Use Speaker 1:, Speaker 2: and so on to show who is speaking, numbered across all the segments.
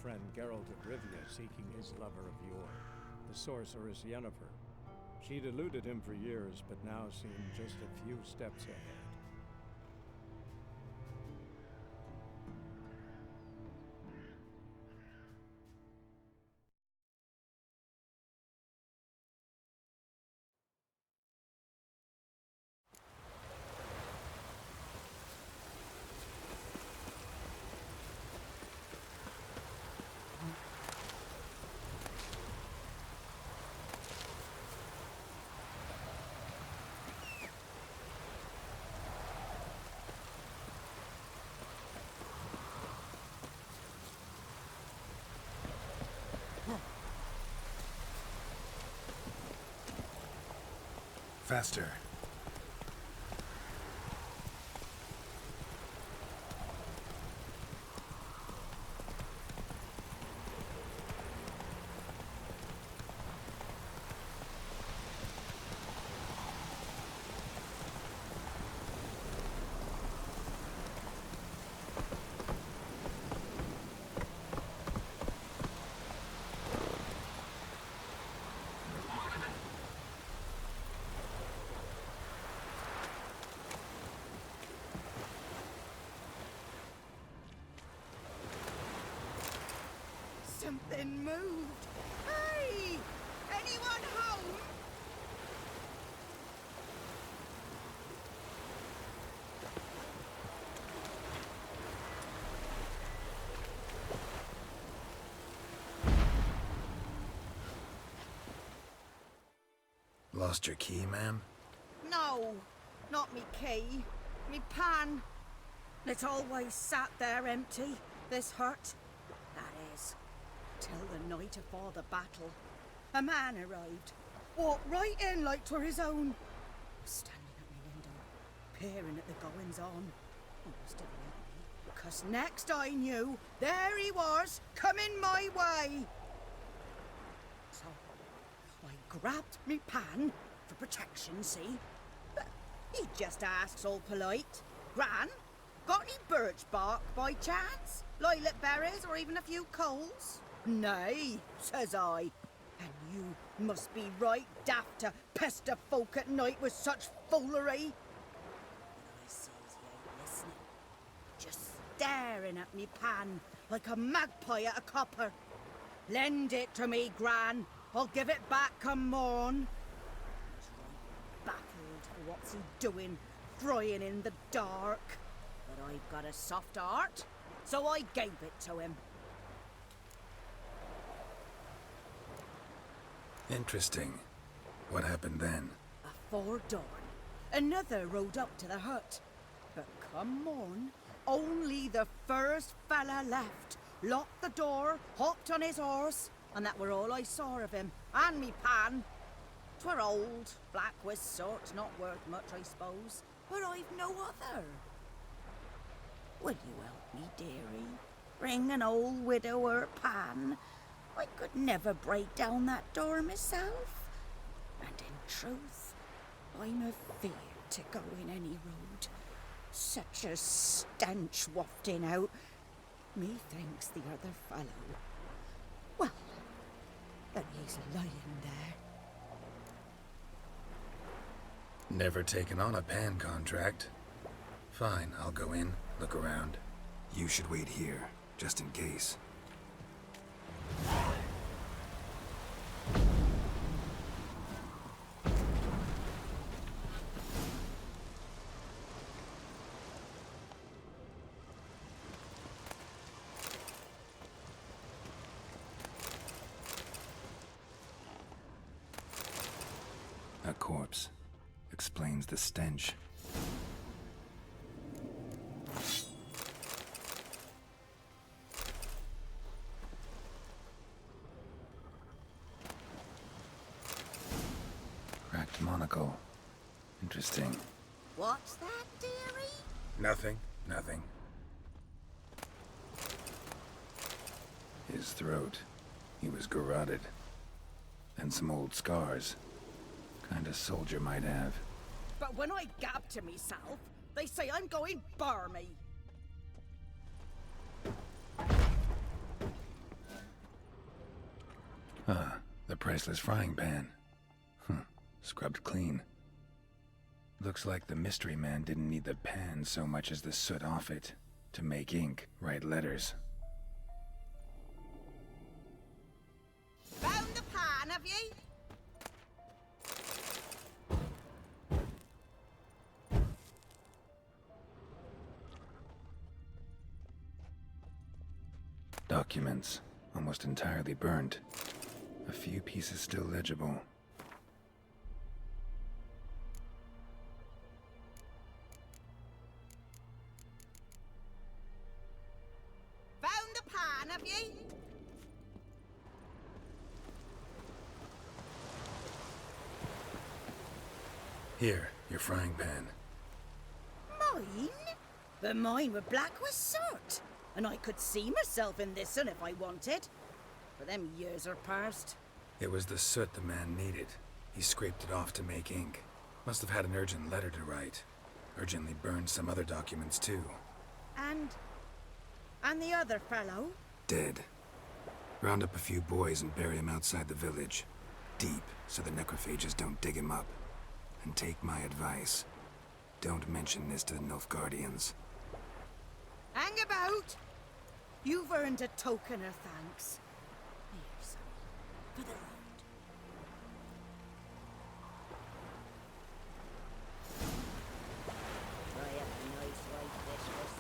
Speaker 1: friend Geralt of Rivia seeking his lover of yore, the sorceress Yennefer. She'd eluded him for years, but now seemed just a few steps ahead.
Speaker 2: Faster.
Speaker 3: Something moved. Hey! Anyone home?
Speaker 2: Lost your key, ma'am?
Speaker 3: No, not me key. Me pan. It's always sat there empty, this hut. That is, till the night afore the battle. A man arrived, walked right in like 'twere his own. Standing at my window, peering at the goings-on. He must have met me, 'cause next I knew, there he was, coming my way. So, I grabbed me pan, for protection, see? But he just asks all polite, Gran, got any birch bark by chance? Lilac berries or even a few coals? Nay, says I, and you must be right daft to pester folk at night with such foolery. But I sees he ain't listening, just staring at me pan like a magpie at a copper. Lend it to me, Gran. I'll give it back come morn. He's right baffled for what's he doing, frying in the dark. But I've got a soft heart, so I gave it to him.
Speaker 2: Interesting. What happened then?
Speaker 3: Afore dawn, another rode up to the hut. But come morn, only the first fella left. Locked the door, hopped on his horse, and that were all I saw of him, and me pan. 'Twere old, black with sort, not worth much, I suppose, but I've no other. Will you help me, dearie? Bring an old widower pan. I could never break down that door myself. And in truth, I'm afeard to go in any road. Such a stench wafting out. Methinks the other fellow, well, that he's lying there.
Speaker 2: Never taken on a pan contract. Fine, I'll go in, look around. You should wait here, just in case. A corpse. Explains the stench. Cracked monocle. Interesting.
Speaker 3: What's that, dearie?
Speaker 2: Nothing. His throat. He was garroted. And some old scars. Kind of soldier might have.
Speaker 3: But when I gab to myself, they say I'm going barmy.
Speaker 2: Ah, the priceless frying pan. Scrubbed clean. Looks like the mystery man didn't need the pan so much as the soot off it to make ink, write letters.
Speaker 3: Found the pan, have ye?
Speaker 2: Documents, almost entirely burnt. A few pieces still legible.
Speaker 3: Found the pan, have ye?
Speaker 2: Here, your frying pan.
Speaker 3: Mine? But mine were black with soot. And I could see myself in this one if I wanted. But them years are past.
Speaker 2: It was the soot the man needed. He scraped it off to make ink. Must have had an urgent letter to write. Urgently burned some other documents too.
Speaker 3: And the other fellow?
Speaker 2: Dead. Round up a few boys and bury him outside the village. Deep, so the necrophages don't dig him up. And take my advice. Don't mention this to the Nilfgaardians.
Speaker 3: Hang about! You've earned a token of thanks. Here, son, for the road. I have a nice life, mistress.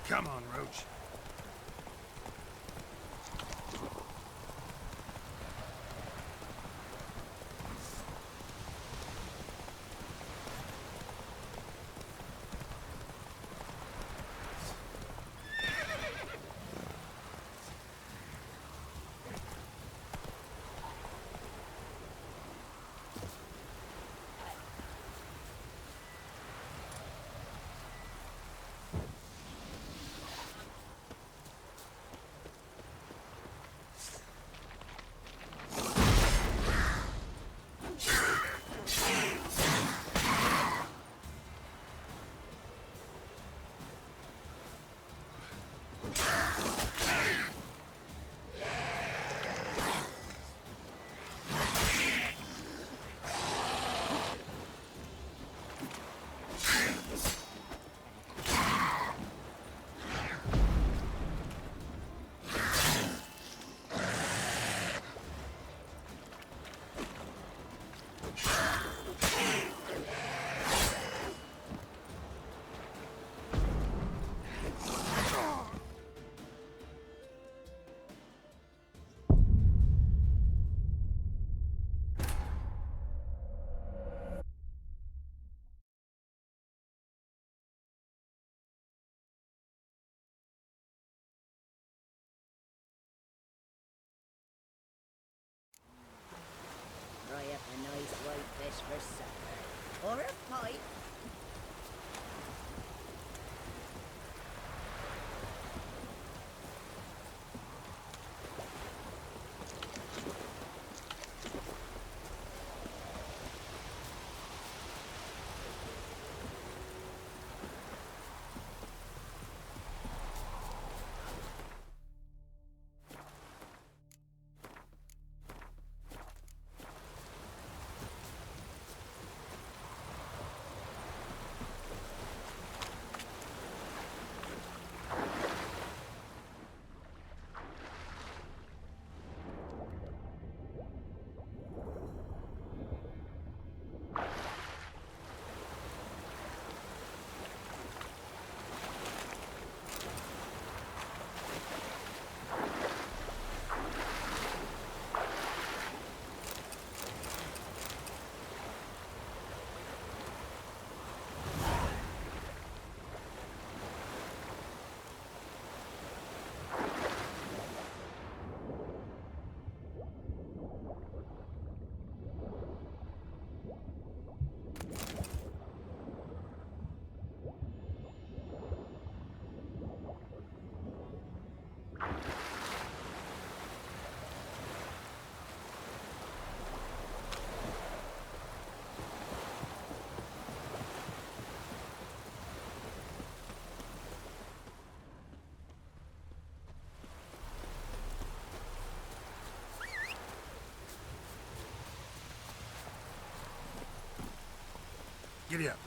Speaker 2: Come on, Roach.
Speaker 3: supper. Or a pipe.
Speaker 2: Giddy up.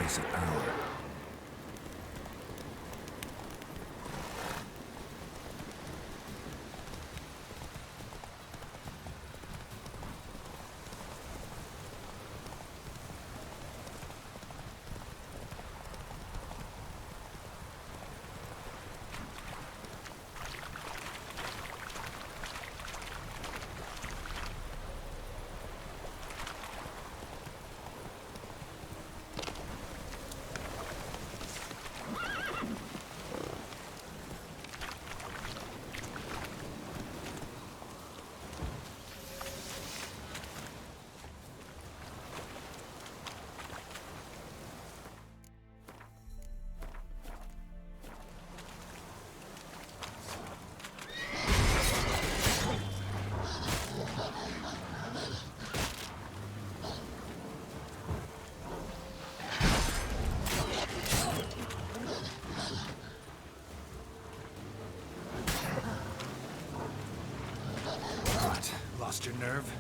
Speaker 2: opposite power. Lost your nerve?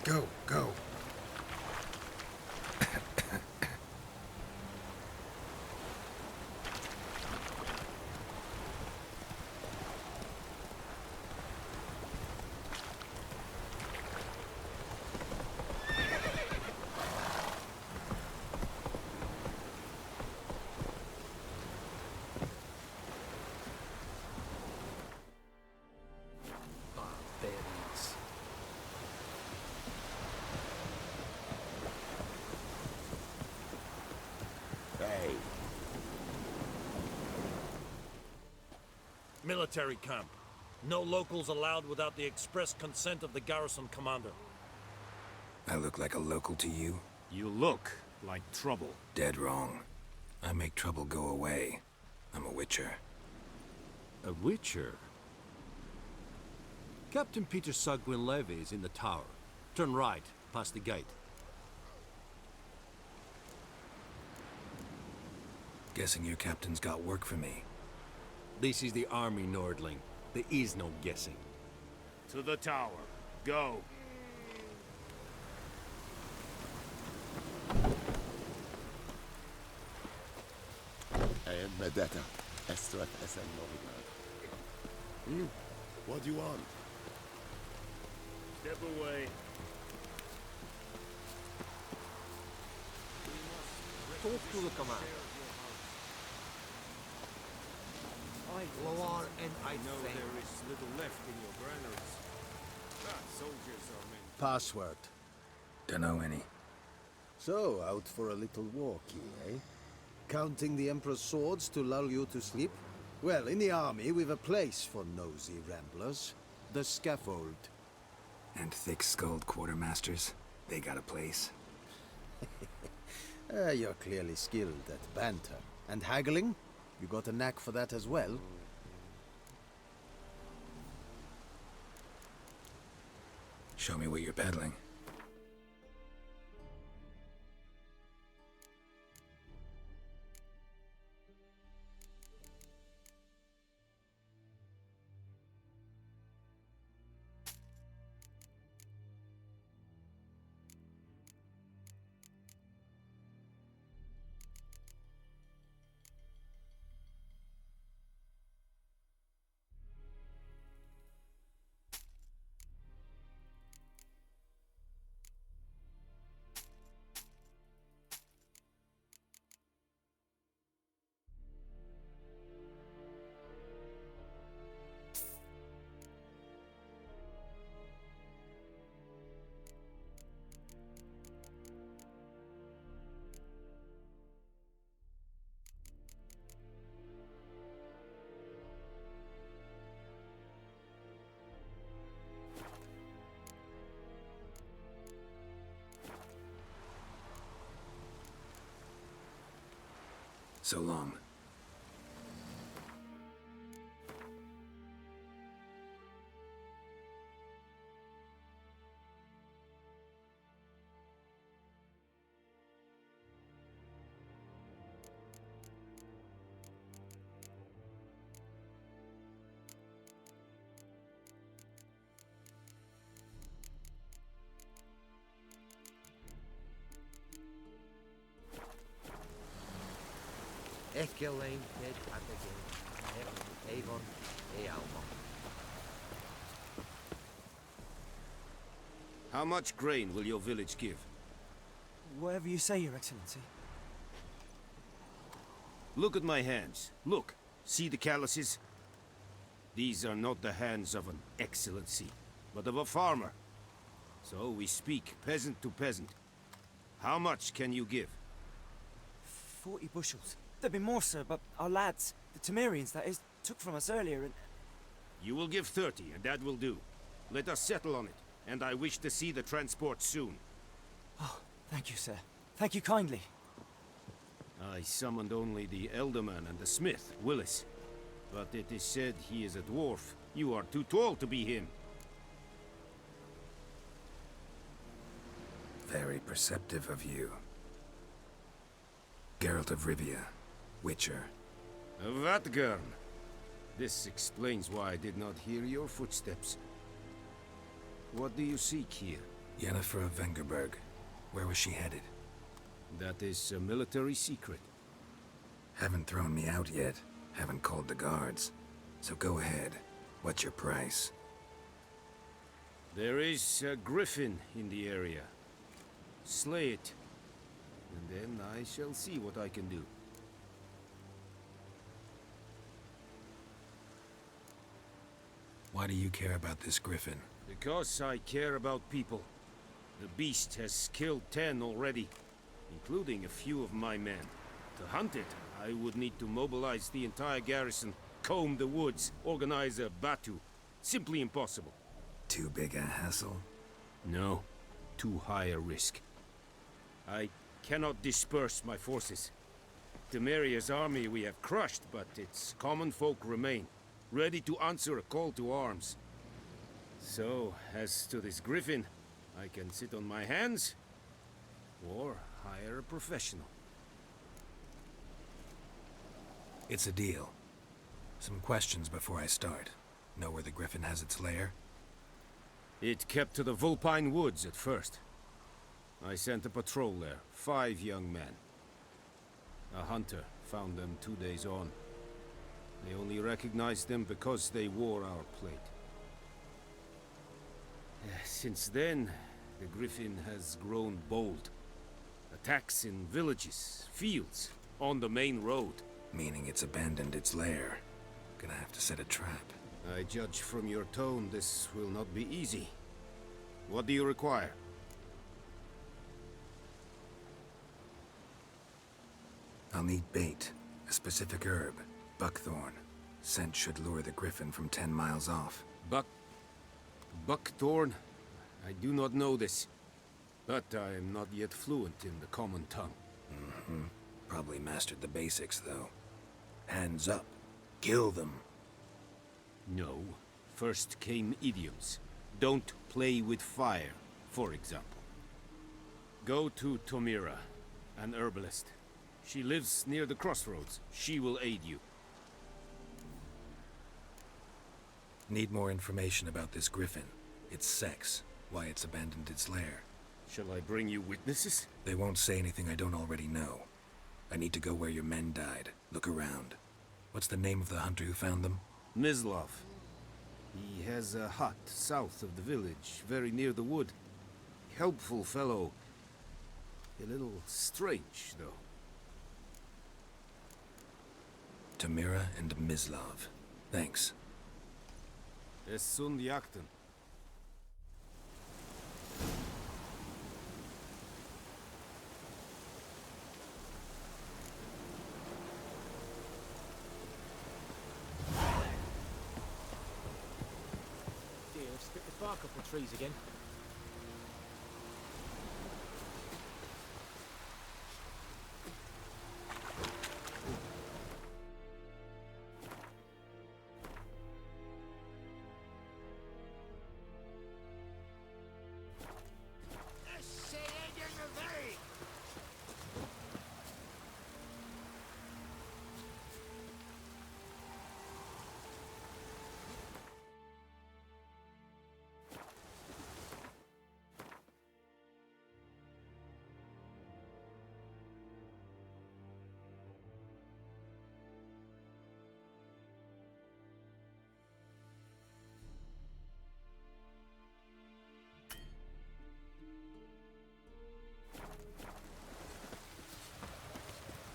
Speaker 2: Go, go.
Speaker 4: Military camp. No locals allowed without the express consent of the garrison commander.
Speaker 2: I look like a local to you?
Speaker 5: You look like trouble.
Speaker 2: Dead wrong. I make trouble go away. I'm a witcher.
Speaker 5: A witcher? Captain Peter Sagwin Levy is in the tower. Turn right, past the gate.
Speaker 2: Guessing your captain's got work for me.
Speaker 5: This is the army, Nordling. There is no guessing.
Speaker 6: To the tower. Go.
Speaker 7: Medetta. Estrat Esen Norman. What do you want?
Speaker 6: Step away.
Speaker 8: Talk to the commander. Lower and I
Speaker 6: know
Speaker 8: think.
Speaker 6: there is little left in your granaries. Soldiers are meant.
Speaker 7: Password.
Speaker 2: Dunno any.
Speaker 7: So, out for a little walkie, eh? Counting the Emperor's swords to lull you to sleep? Well, in the army, we've a place for nosy ramblers. The scaffold.
Speaker 2: And thick-skulled quartermasters. They got a place.
Speaker 7: You're clearly skilled at banter. And haggling? You got a knack for that as well?
Speaker 2: Show me what you're peddling. So long.
Speaker 8: Echelain head Patagin, Avon, Alma.
Speaker 6: How much grain will your village give?
Speaker 9: Whatever you say, Your Excellency.
Speaker 6: Look at my hands. Look. See the calluses? These are not the hands of an excellency, but of a farmer. So we speak peasant to peasant. How much can you give?
Speaker 9: 40 bushels. There'd be more, sir, but our lads, the Temerians, that is, took from us earlier and...
Speaker 6: You will give 30, and that will do. Let us settle on it, and I wish to see the transport soon.
Speaker 9: Oh, thank you, sir. Thank you kindly.
Speaker 6: I summoned only the Elderman and the smith, Willis. But it is said he is a dwarf. You are too tall to be him.
Speaker 2: Very perceptive of you. Geralt of Rivia, Witcher.
Speaker 6: Vatgern. This explains why I did not hear your footsteps. What do you seek here?
Speaker 2: Yennefer of Vengerberg. Where was she headed?
Speaker 6: That is a military secret.
Speaker 2: Haven't thrown me out yet. Haven't called the guards. So go ahead. What's your price?
Speaker 6: There is a griffin in the area. Slay it. And then I shall see what I can do.
Speaker 2: Why do you care about this griffin?
Speaker 6: Because I care about people. The beast has killed 10 already, including a few of my men. To hunt it, I would need to mobilize the entire garrison, comb the woods, organize a batu. Simply impossible.
Speaker 2: Too big a hassle?
Speaker 6: No. Too high a risk. I cannot disperse my forces. Temeria's army we have crushed, but its common folk remain, ready to answer a call to arms. So, as to this griffin, I can sit on my hands, or hire a professional.
Speaker 2: It's a deal. Some questions before I start. Know where the griffin has its lair?
Speaker 6: It kept to the Vulpine Woods at first. I sent a patrol there, 5 young men. A hunter found them 2 days on. They only recognized them because they wore our plate. Since then, the griffin has grown bold. Attacks in villages, fields, on the main road.
Speaker 2: Meaning it's abandoned its lair. Gonna have to set a trap.
Speaker 6: I judge from your tone this will not be easy. What do you require?
Speaker 2: I'll need bait. A specific herb. Buckthorn. Scent should lure the griffin from 10 miles off.
Speaker 6: Buckthorn? I do not know this. But I am not yet fluent in the common tongue.
Speaker 2: Probably mastered the basics, though. Hands up. Kill them.
Speaker 6: No. First came idioms. Don't play with fire, for example. Go to Tomira, an herbalist. She lives near the crossroads. She will aid you.
Speaker 2: Need more information about this griffin. Its sex, why it's abandoned its lair.
Speaker 6: Shall I bring you witnesses?
Speaker 2: They won't say anything I don't already know. I need to go where your men died. Look around. What's the name of the hunter who found them?
Speaker 6: Mislav. He has a hut south of the village, very near the wood. Helpful fellow. A little strange, though.
Speaker 2: Tamira and Mislav. Thanks.
Speaker 6: Es sun jakten.
Speaker 8: Dear, spit the bark off the trees again.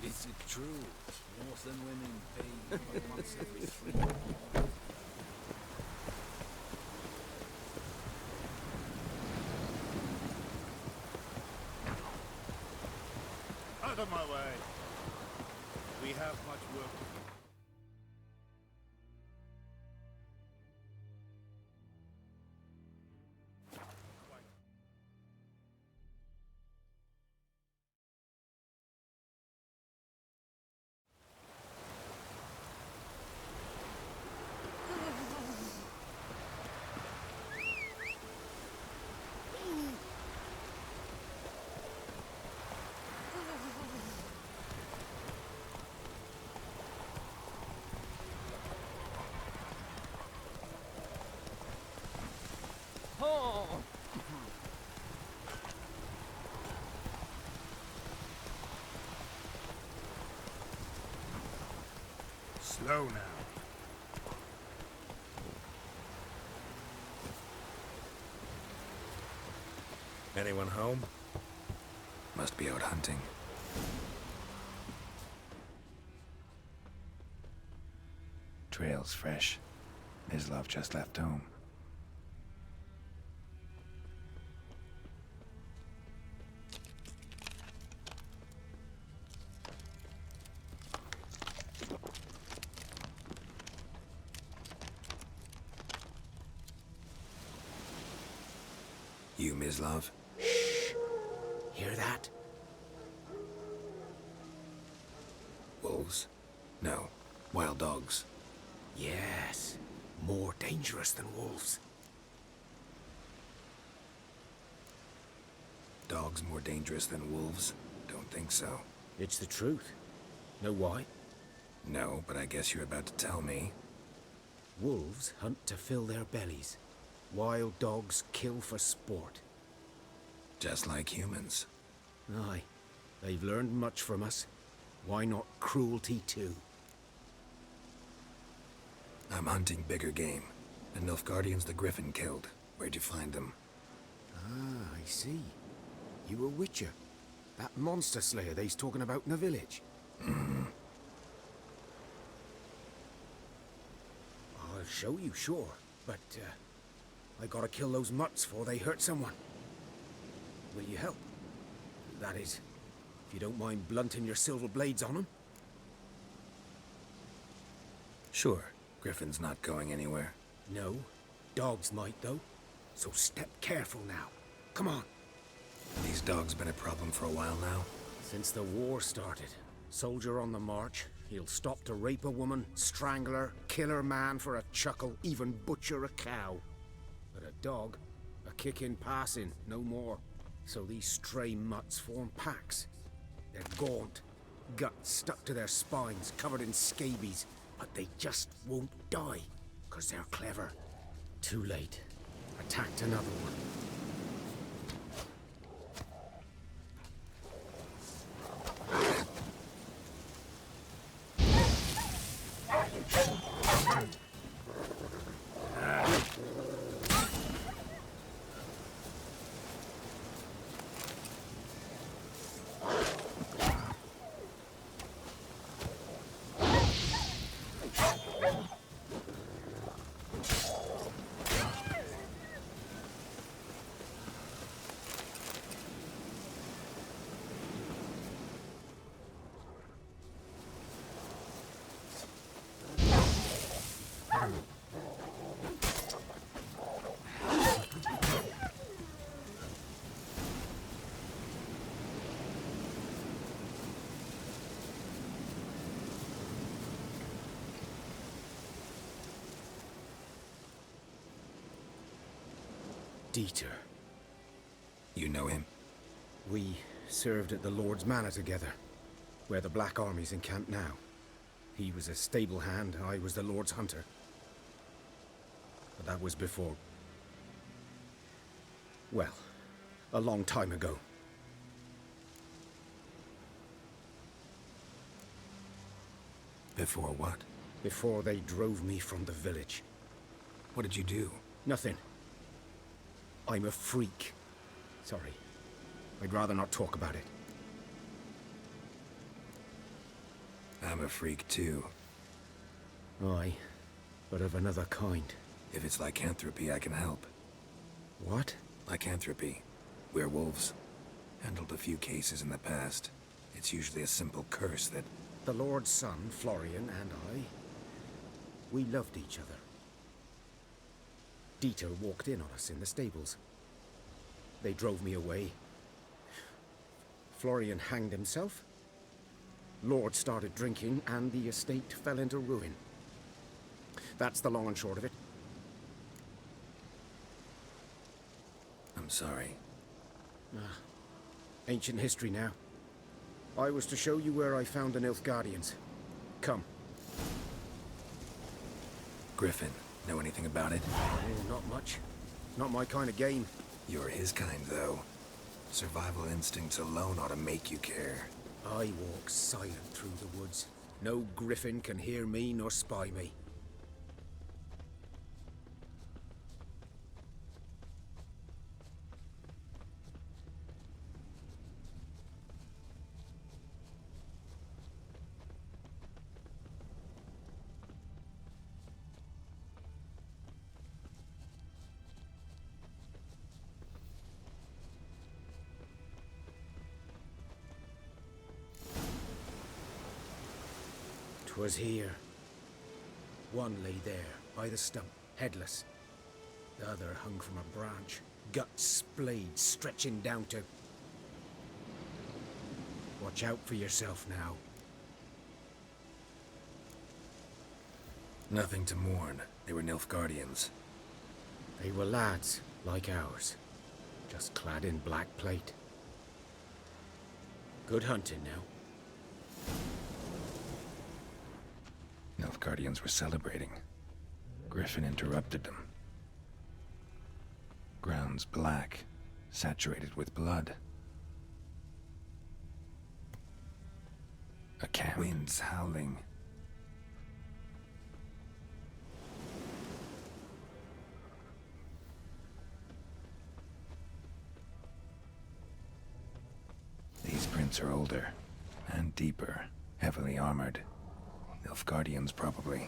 Speaker 10: Is it true? Northern women pay once every 3 months.
Speaker 11: Out of my way. We have much work to do. Slow now.
Speaker 2: Anyone home? Must be out hunting. Trail's fresh. Mislav just left home. You, Mislav?
Speaker 10: Shh! Hear that?
Speaker 2: Wolves? No. Wild dogs.
Speaker 10: Yes. More dangerous than wolves.
Speaker 2: Dogs more dangerous than wolves? Don't think so.
Speaker 10: It's the truth. Know why?
Speaker 2: No, but I guess you're about to tell me.
Speaker 10: Wolves hunt to fill their bellies. Wild dogs kill for sport.
Speaker 2: Just like humans.
Speaker 10: Aye. They've learned much from us. Why not cruelty too?
Speaker 2: I'm hunting bigger game. The Nilfgaardians the Griffin killed. Where'd you find them?
Speaker 10: Ah, I see. You a witcher. That monster slayer they's talking about in the village. I'll show you, sure. But, I gotta kill those mutts before they hurt someone. Will you help? That is, if you don't mind blunting your silver blades on them.
Speaker 2: Sure. Griffin's not going anywhere.
Speaker 10: No. Dogs might, though. So step careful now. Come on.
Speaker 2: These dogs been a problem for a while now?
Speaker 10: Since the war started, soldier on the march, he'll stop to rape a woman, strangle her, kill her man for a chuckle, even butcher a cow. But a dog, a kick in passing, no more. So these stray mutts form packs. They're gaunt, guts stuck to their spines, covered in scabies, but they just won't die, 'cause they're clever. Too late. Attacked another one. Dieter.
Speaker 2: You know him?
Speaker 10: We served at the Lord's Manor together, where the Black Army's encamped now. He was a stable hand, I was the Lord's hunter. But that was before... well, a long time ago.
Speaker 2: Before what?
Speaker 10: Before they drove me from the village.
Speaker 2: What did you do?
Speaker 10: Nothing. I'm a freak. Sorry. I'd rather not talk about it.
Speaker 2: I'm a freak too.
Speaker 10: Aye, but of another kind.
Speaker 2: If it's lycanthropy, I can help.
Speaker 10: What?
Speaker 2: Lycanthropy. Werewolves. Handled a few cases in the past. It's usually a simple curse that...
Speaker 10: The Lord's son, Florian, and I... we loved each other. Dieter walked in on us in the stables. They drove me away. Florian hanged himself. Lord started drinking, and the estate fell into ruin. That's the long and short of it.
Speaker 2: I'm sorry.
Speaker 10: Ancient history now. I was to show you where I found the Nilfgaardians. Come.
Speaker 2: Griffin, know anything about it?
Speaker 10: Oh, not much. Not my kind of game.
Speaker 2: You're his kind, though. Survival instincts alone ought to make you care.
Speaker 10: I walk silent through the woods. No griffin can hear me nor spy me. Was here. One lay there, by the stump, headless. The other hung from a branch, guts splayed, stretching down to... Watch out for yourself now.
Speaker 2: Nothing to mourn. They were Nilfgaardians.
Speaker 10: They were lads, like ours. Just clad in black plate. Good hunting now.
Speaker 2: Nilfgaardians were celebrating. Griffin interrupted them. Ground's black, saturated with blood. A camp. Winds howling. These prints are older and deeper, heavily armored. Nilfgaardians, probably.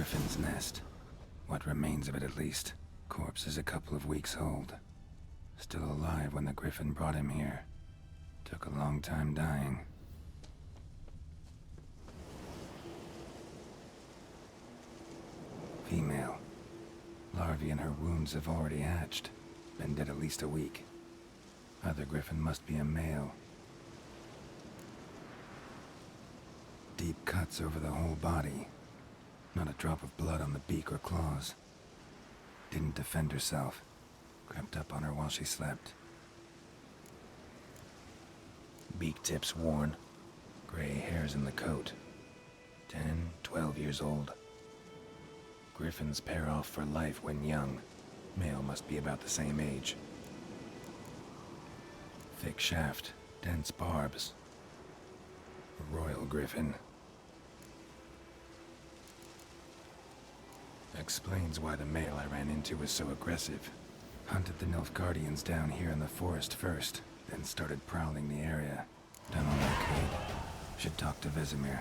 Speaker 2: Griffin's nest. What remains of it, at least. Corpse is a couple of weeks old. Still alive when the Griffin brought him here. Took a long time dying. Female. Larvae in her wounds have already hatched. Been dead at least a week. Other Griffin must be a male. Deep cuts over the whole body. Not a drop of blood on the beak or claws. Didn't defend herself. Crept up on her while she slept. Beak tips worn. Gray hairs in the coat. 10, 12 years old. Griffins pair off for life when young. Male must be about the same age. Thick shaft, dense barbs. A royal griffin. Explains why the male I ran into was so aggressive. Hunted the Nilfgaardians down here in the forest first, then started prowling the area. Done on arcade. Should talk to Vesemir.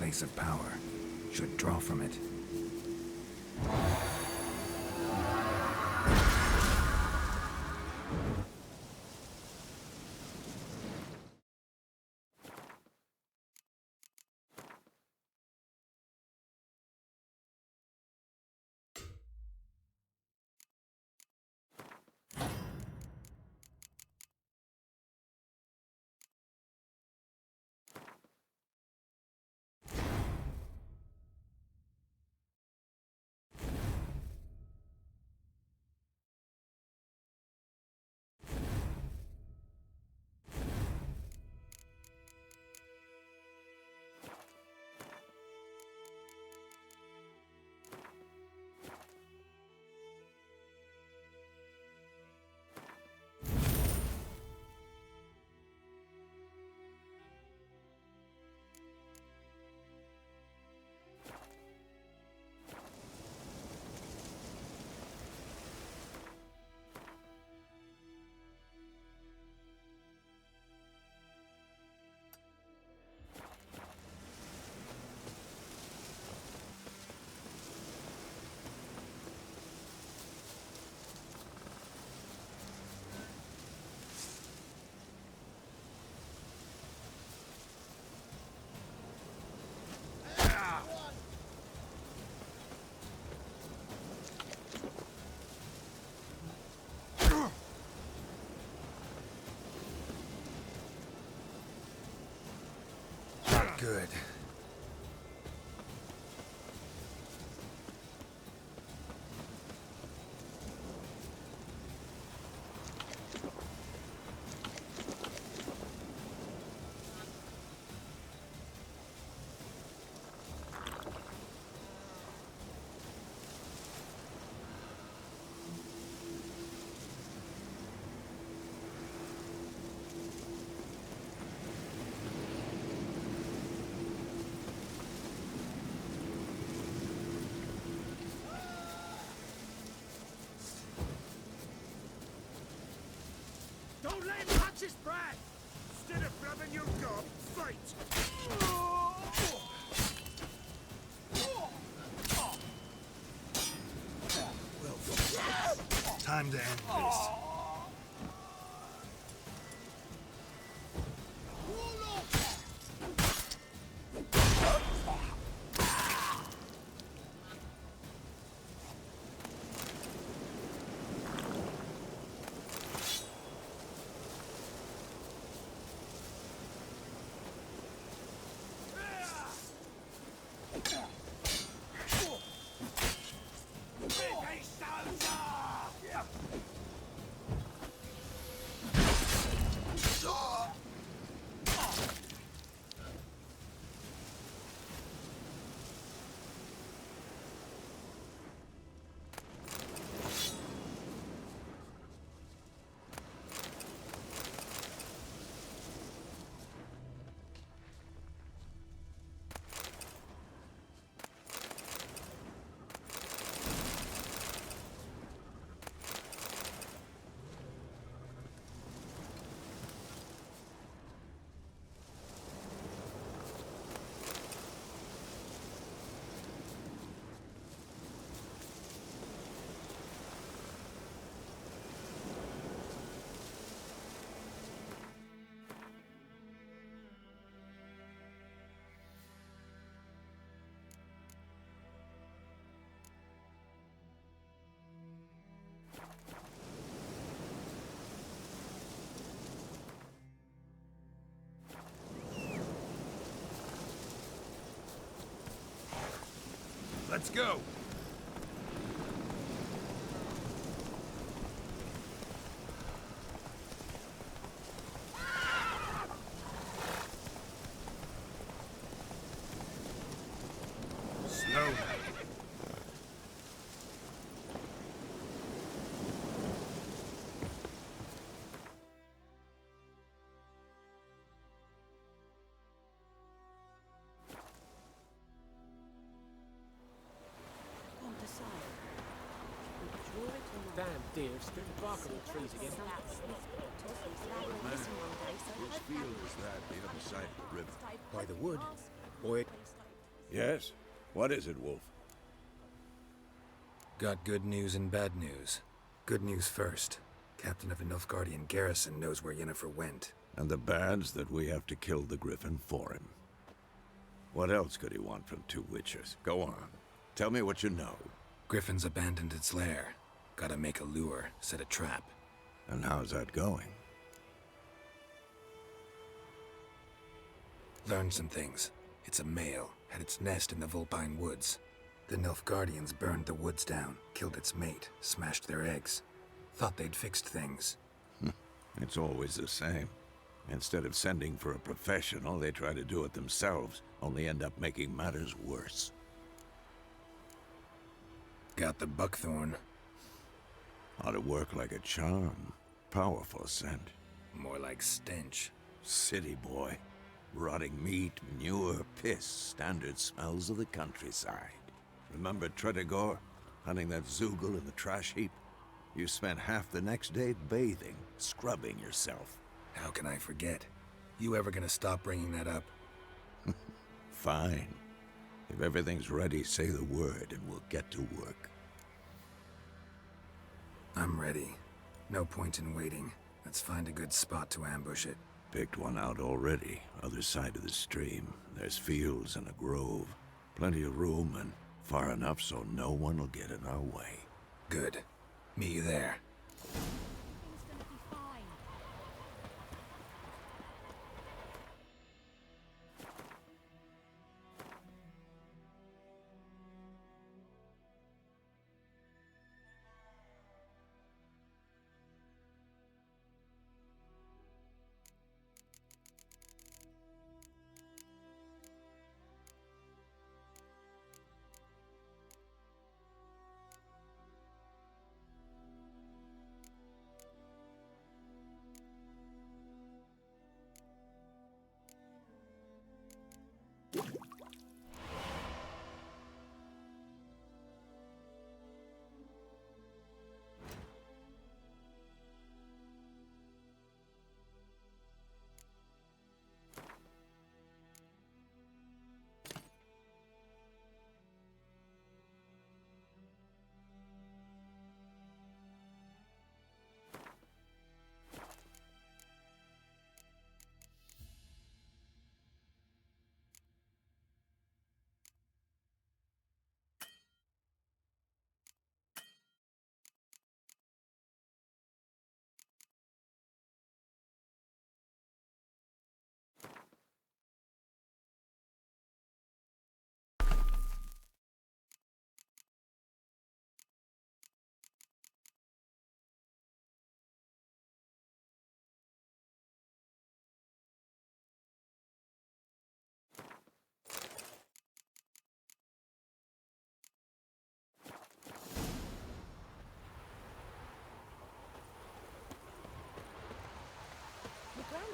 Speaker 2: Place of power. Should draw from it. Good.
Speaker 11: Don't let him catch his breath! Instead of grabbing your gob, fight!
Speaker 2: Well, time to end this.
Speaker 11: Let's go! Slow.
Speaker 8: Damn deer, stripped the bark of the trees again.
Speaker 11: Whose field is that the other side of the river?
Speaker 10: By the wood. Boy,
Speaker 11: Yes? What is it, Wolf?
Speaker 2: Got good news and bad news. Good news first. Captain of the Nilfgaardian garrison knows where Yennefer went.
Speaker 11: And the bad's that we have to kill the Griffin for him. What else could he want from two witches? Go on. Tell me what you know.
Speaker 2: Griffin's abandoned its lair. Gotta make a lure, set a trap.
Speaker 11: And how's that going?
Speaker 2: Learned some things. It's a male, had its nest in the Vulpine Woods. The Nilfgaardians burned the woods down, killed its mate, smashed their eggs. Thought they'd fixed things.
Speaker 11: It's always the same. Instead of sending for a professional, they try to do it themselves, only end up making matters worse.
Speaker 2: Got the buckthorn.
Speaker 11: Ought to work like a charm. Powerful scent.
Speaker 2: More like stench.
Speaker 11: City boy. Rotting meat, manure, piss, standard smells of the countryside. Remember Tretogor? Hunting that Zoogle in the trash heap? You spent half the next day bathing, scrubbing yourself.
Speaker 2: How can I forget? You ever gonna stop bringing that up?
Speaker 11: Fine. If everything's ready, say the word and we'll get to work.
Speaker 2: I'm ready. No point in waiting. Let's find a good spot to ambush it.
Speaker 11: Picked one out already, other side of the stream. There's fields and a grove. Plenty of room and far enough so no one will get in our way.
Speaker 2: Good. Meet you there.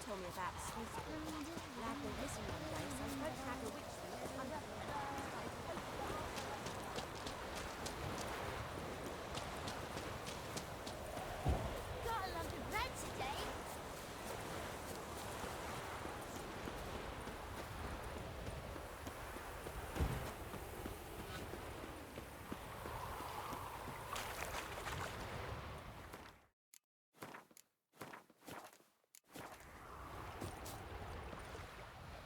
Speaker 12: told me about the Swiss lad went missing one day, so I spoke to have a witch
Speaker 13: Got a lump of bread today.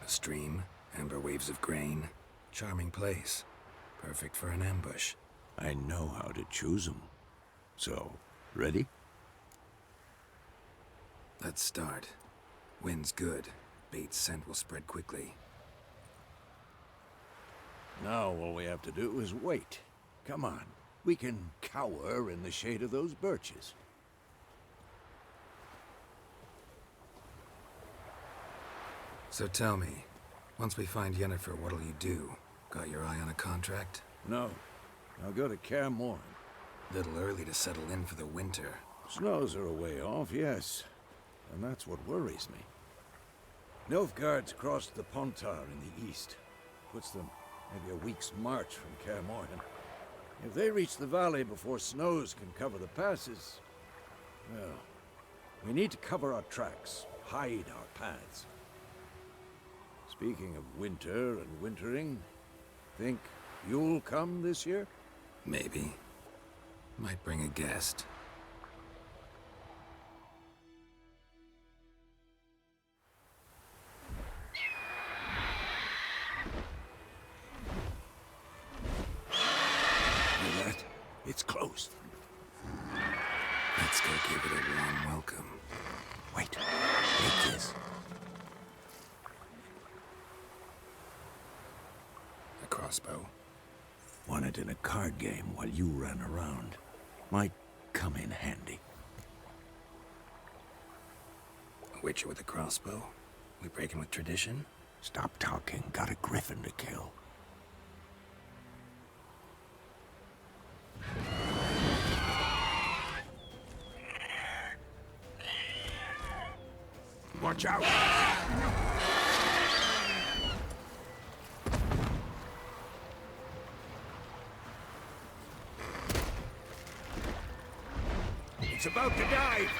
Speaker 2: A stream, amber waves of grain. Charming place. Perfect for an ambush.
Speaker 11: I know how to choose 'em. So, ready?
Speaker 2: Let's start. Wind's good. Bait's scent will spread quickly.
Speaker 11: Now all we have to do is wait. Come on. We can cower in the shade of those birches.
Speaker 2: So tell me, once we find Yennefer, what'll you do? Got your eye on a contract?
Speaker 11: No. I'll go to Kaer Morhen.
Speaker 2: Little early to settle in for the winter.
Speaker 11: Snows are a way off, yes. And that's what worries me. Nilfgaard's crossed the Pontar in the east. Puts them maybe a week's march from Kaer Morhen. If they reach the valley before snows can cover the passes, well, we need to cover our tracks, hide our paths. Speaking of winter and wintering, think you'll come this year?
Speaker 2: Maybe. Might bring a guest.
Speaker 11: Hear that? It's close.
Speaker 2: Let's go give it a warm welcome.
Speaker 11: Wait. Take this.
Speaker 2: A crossbow.
Speaker 11: Won it in a card game while you ran around. Might come in handy.
Speaker 2: A witcher with a crossbow? We breaking with tradition?
Speaker 11: Stop talking. Got a griffin to kill. Watch out! It's about to dive!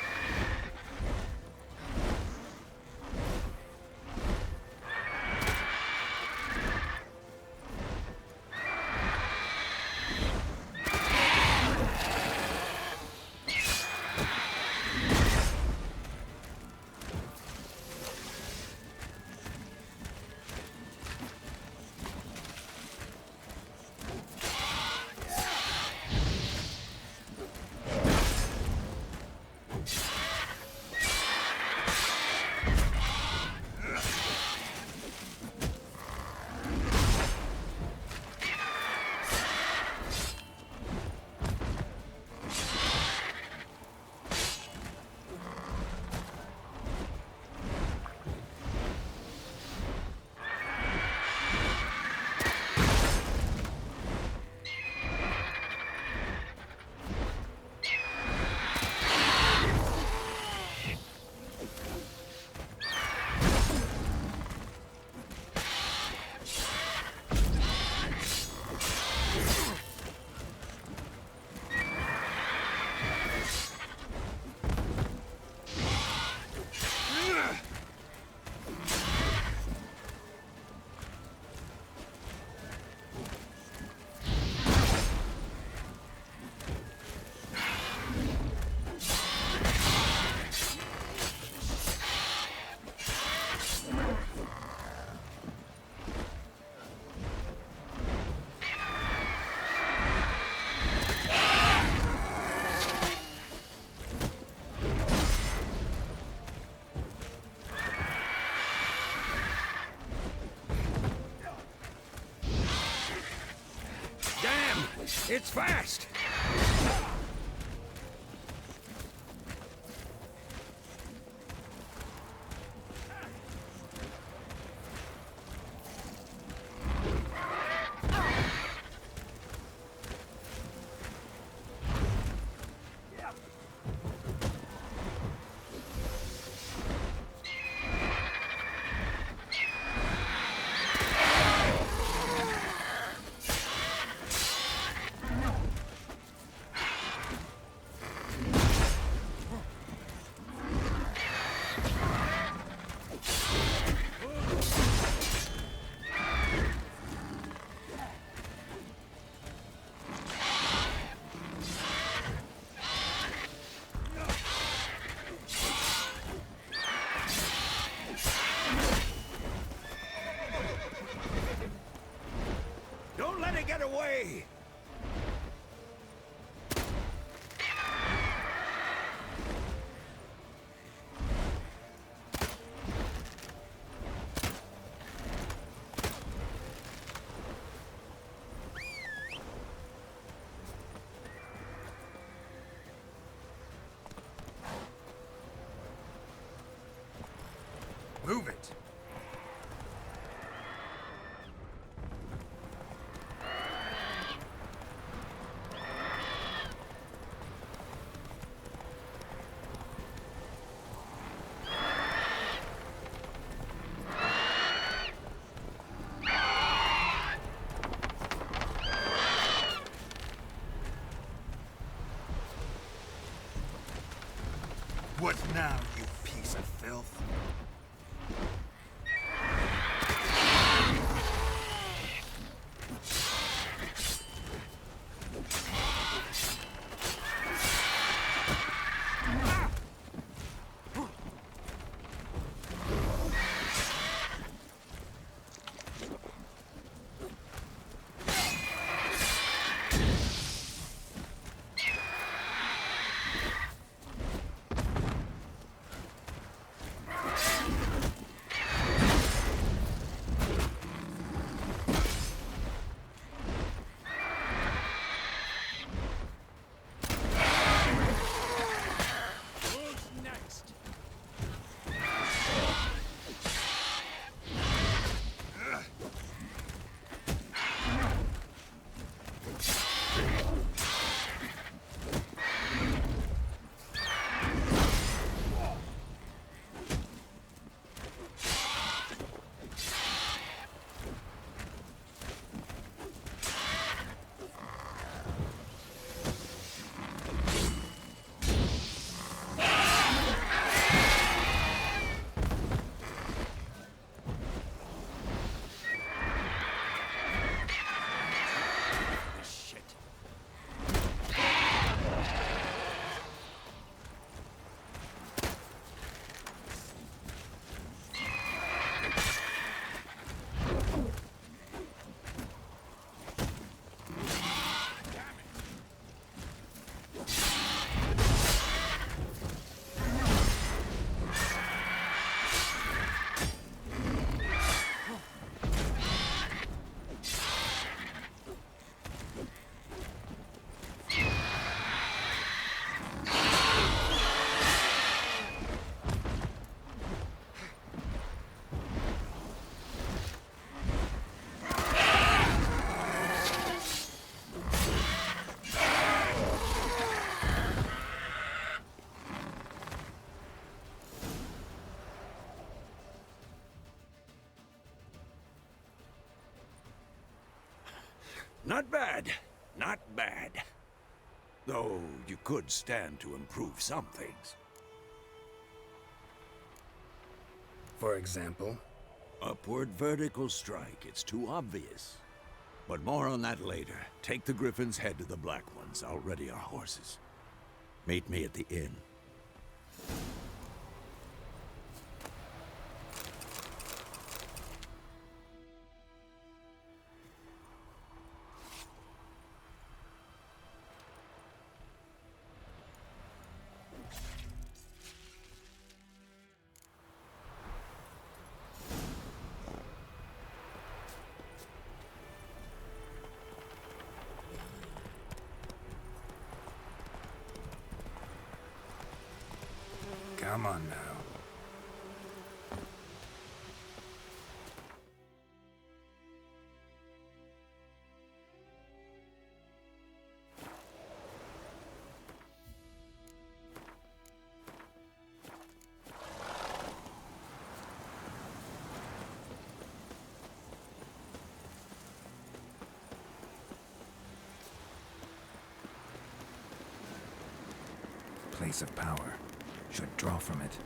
Speaker 11: It's fast!
Speaker 2: What now, you piece of filth?
Speaker 11: Not bad. Not bad. Though you could stand to improve some things.
Speaker 2: For example?
Speaker 11: Upward vertical strike. It's too obvious. But more on that later. Take the Griffin's head to the Black Ones. I'll ready our horses. Meet me at the inn.
Speaker 2: Come on now. Place of power. Should draw from it.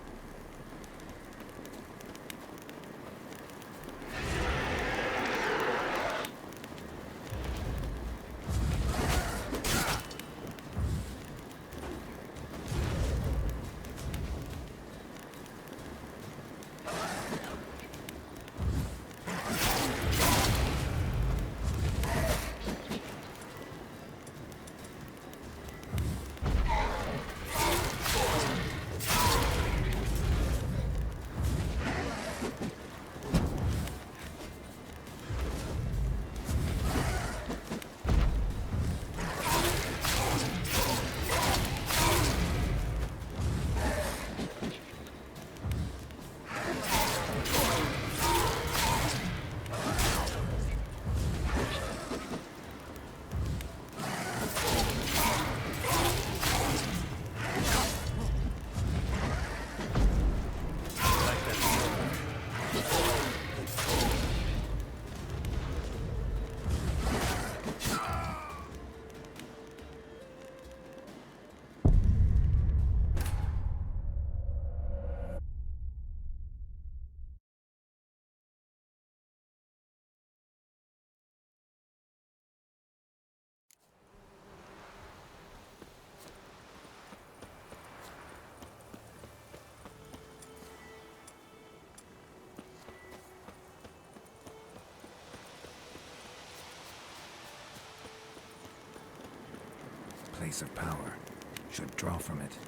Speaker 2: place of power. Should draw from it.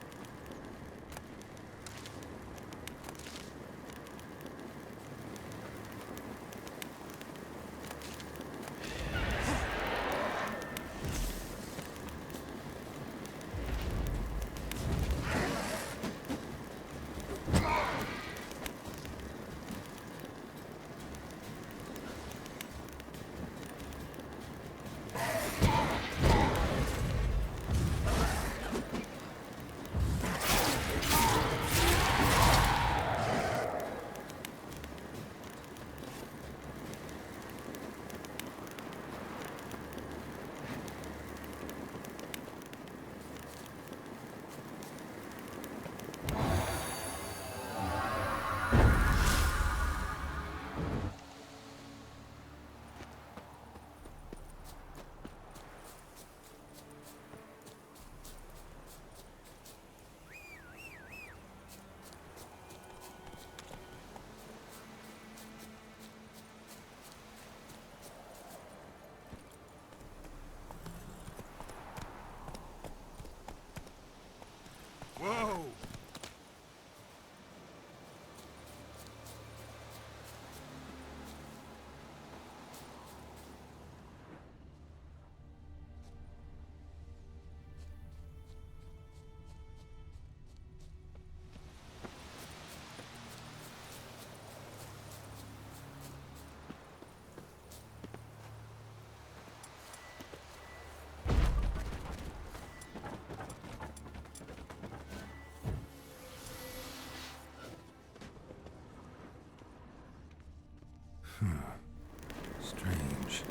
Speaker 6: Whoa!
Speaker 2: Strange.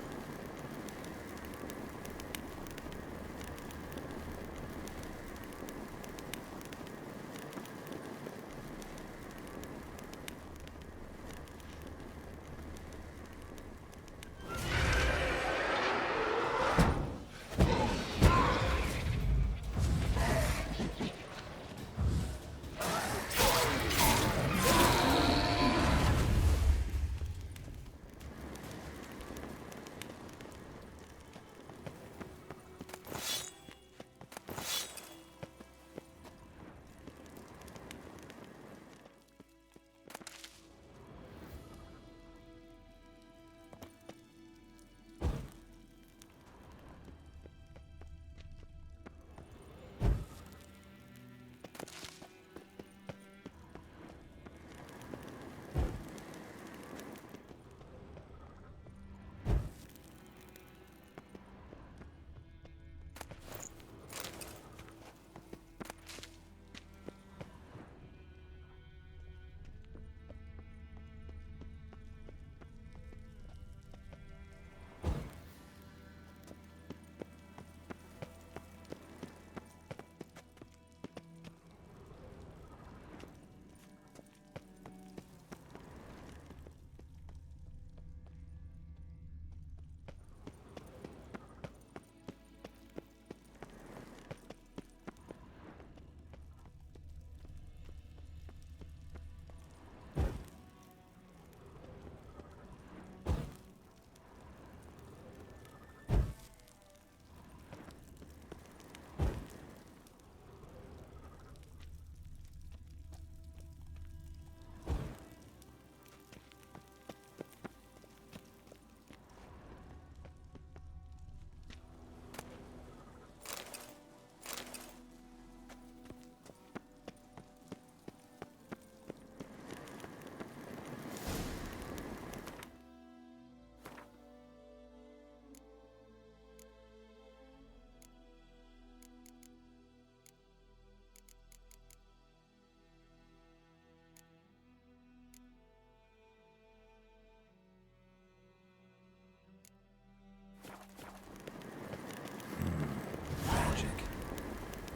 Speaker 2: Magic.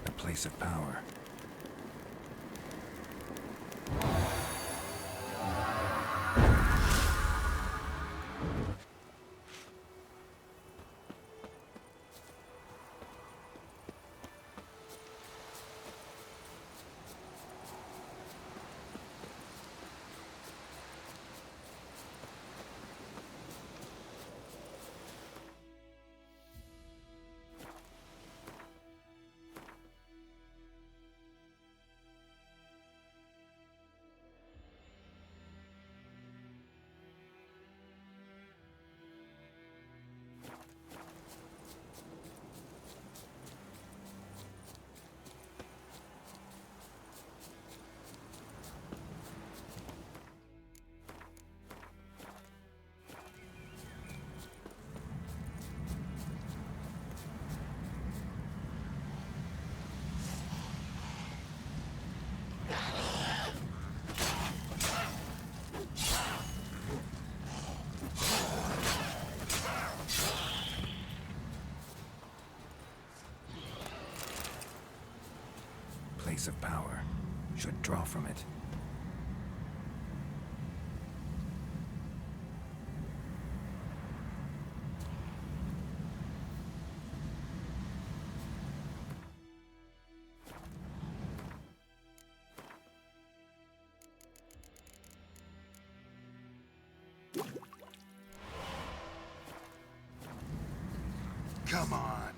Speaker 2: A place of power. place of power. Should draw from it. Come on!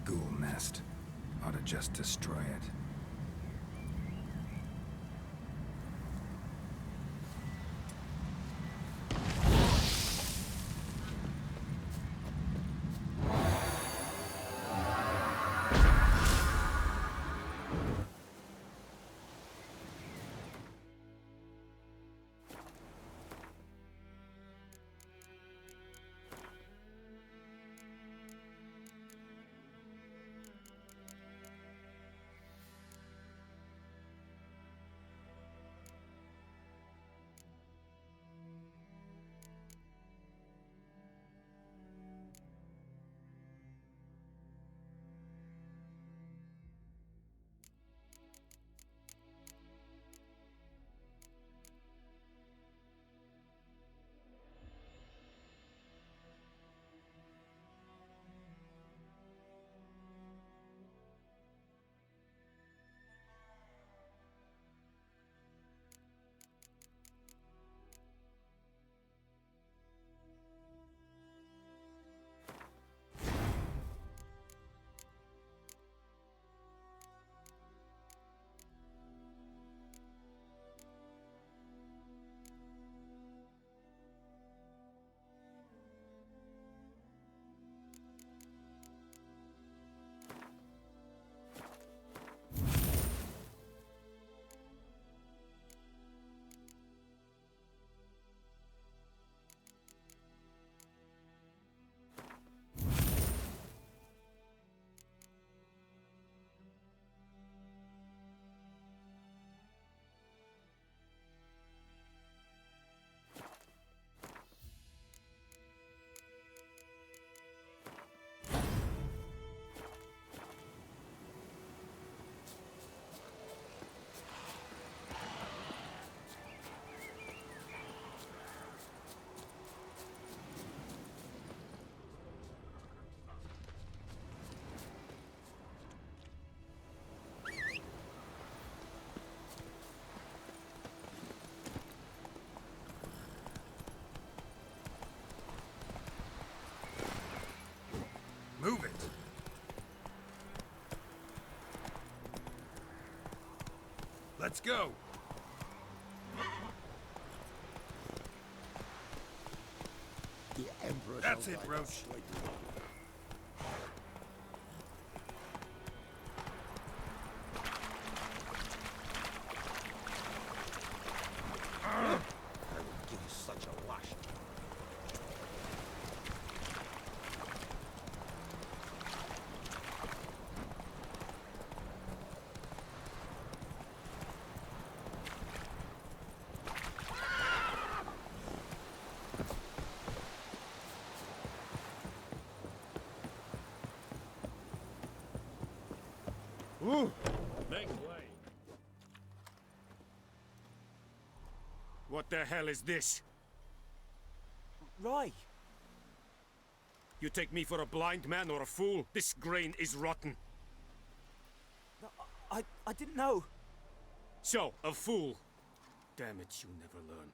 Speaker 2: Ghoul nest. Ought to just destroy it. Move it! Let's go!
Speaker 7: The Emperor.
Speaker 2: That's it, Roach.
Speaker 10: I will give you such a lash.
Speaker 6: Ooh!
Speaker 4: Make way.
Speaker 6: What the hell is this?
Speaker 9: Rye!
Speaker 6: You take me for a blind man or a fool? This grain is rotten.
Speaker 9: No, I didn't know.
Speaker 6: So, a fool. Damn it, you never learn.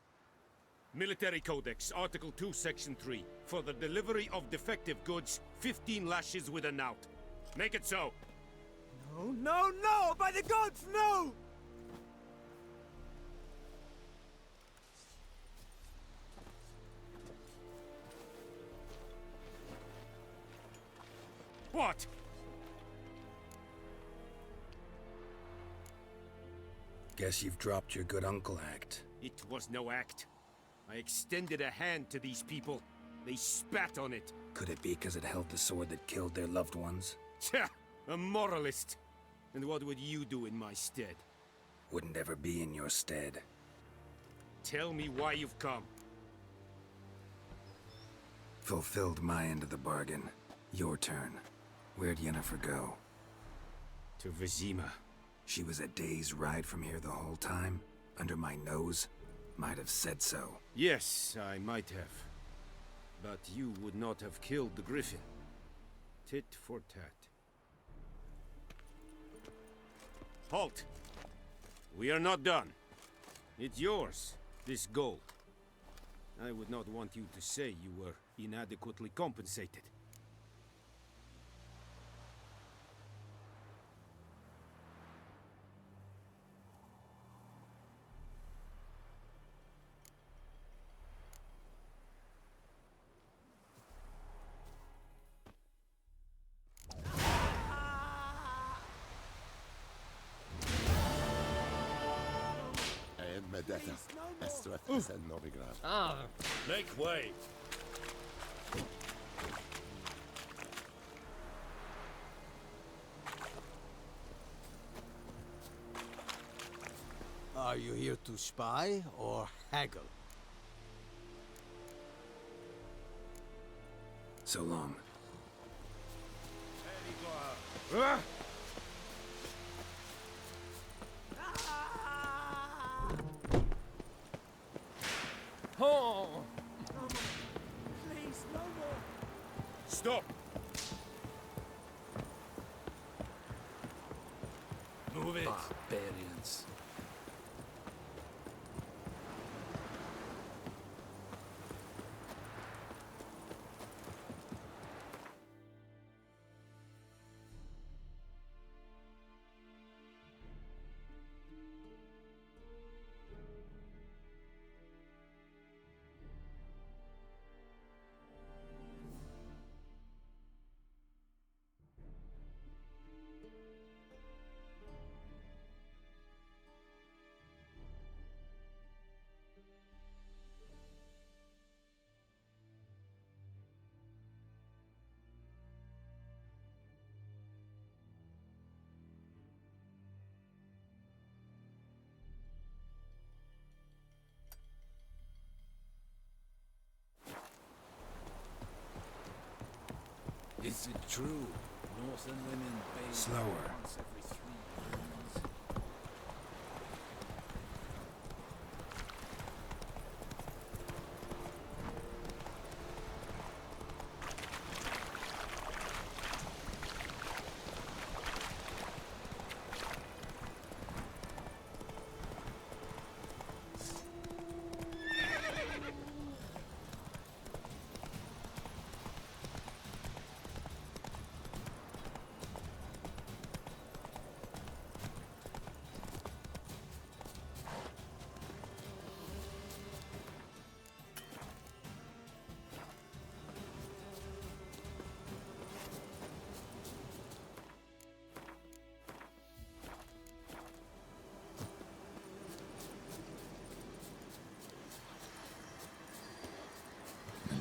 Speaker 6: Military Codex, Article 2, Section 3. For the delivery of defective goods, 15 lashes with a knout. Make it so.
Speaker 9: No, no, no! By the gods, no!
Speaker 6: What?
Speaker 2: Guess you've dropped your good uncle act.
Speaker 6: It was no act. I extended a hand to these people. They spat on it.
Speaker 2: Could it be because it held the sword that killed their loved ones?
Speaker 6: Tja, a moralist. And what would you do in my stead?
Speaker 2: Wouldn't ever be in your stead.
Speaker 6: Tell me why you've come.
Speaker 2: Fulfilled my end of the bargain. Your turn. Where'd Yennefer go?
Speaker 6: To Vizima.
Speaker 2: She was a day's ride from here the whole time? Under my nose? Might have said so.
Speaker 6: Yes, I might have. But you would not have killed the griffin. Tit for tat. Halt! We are not done. It's yours, this gold. I would not want you to say you were inadequately compensated.
Speaker 4: Make way!
Speaker 7: Are you here to spy or haggle?
Speaker 2: So long.
Speaker 8: Oh!
Speaker 3: Please, no more.
Speaker 6: Stop!
Speaker 4: Move it!
Speaker 5: Barbarians. Is it true? Northern women bathe
Speaker 2: Slower.
Speaker 5: once every 3 months.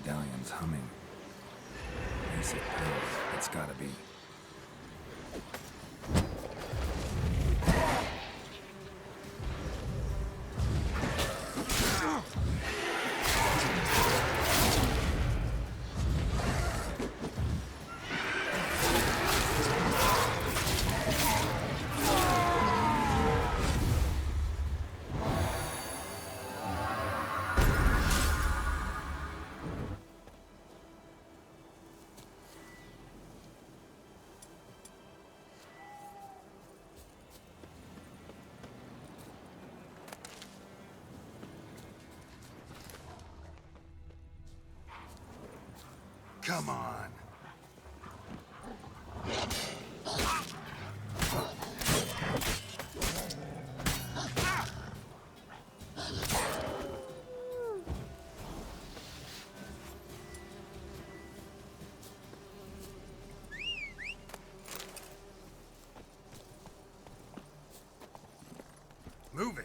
Speaker 2: Medallion's humming. Basic power. It's gotta be. Come on. Move it.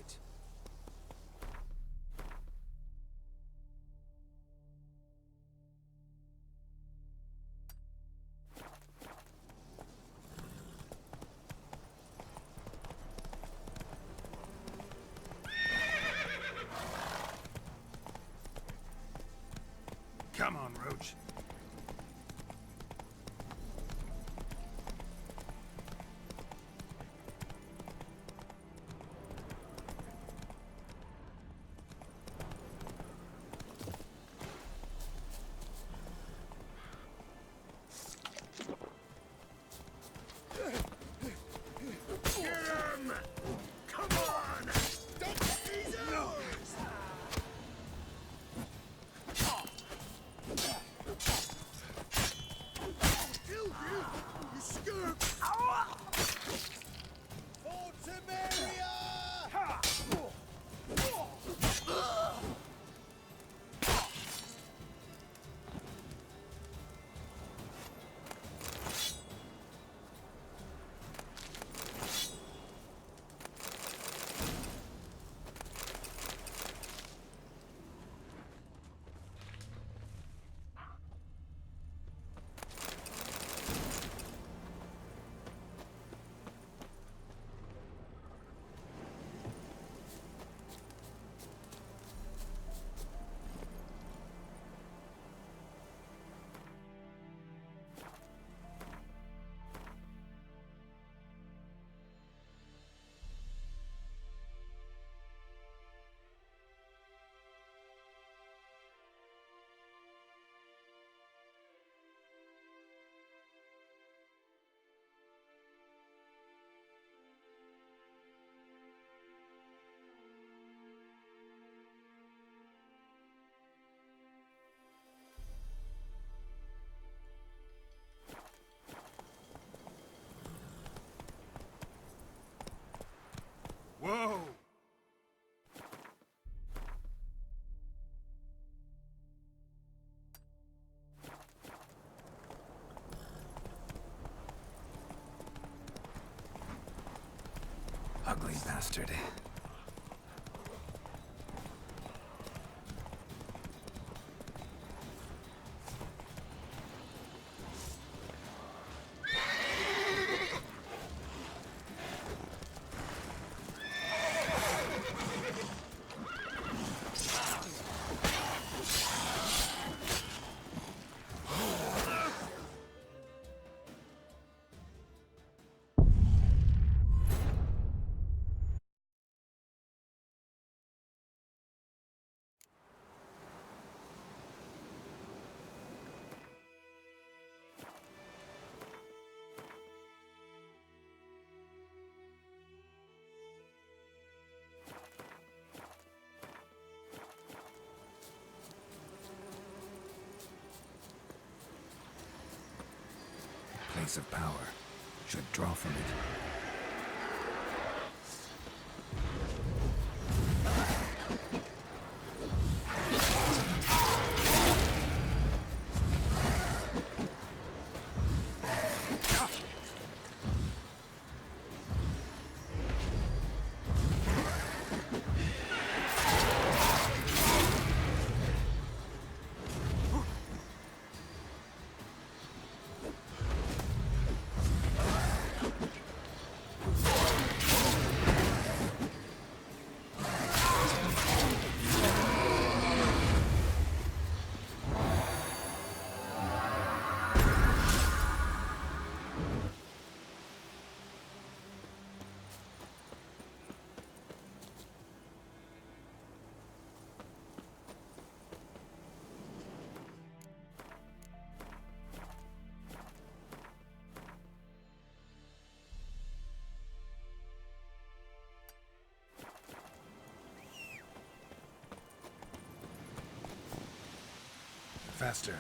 Speaker 2: Come on, Roach. Whoa! Ugly bastard. Place of power. Should draw from it. Faster.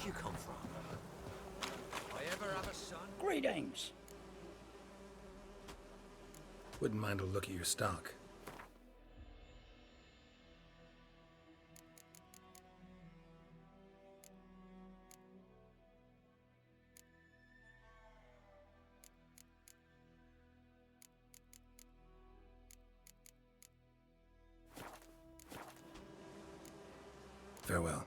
Speaker 5: Where'd you come from? I ever have a son?
Speaker 14: Greetings.
Speaker 2: Wouldn't mind a look at your stock. Farewell.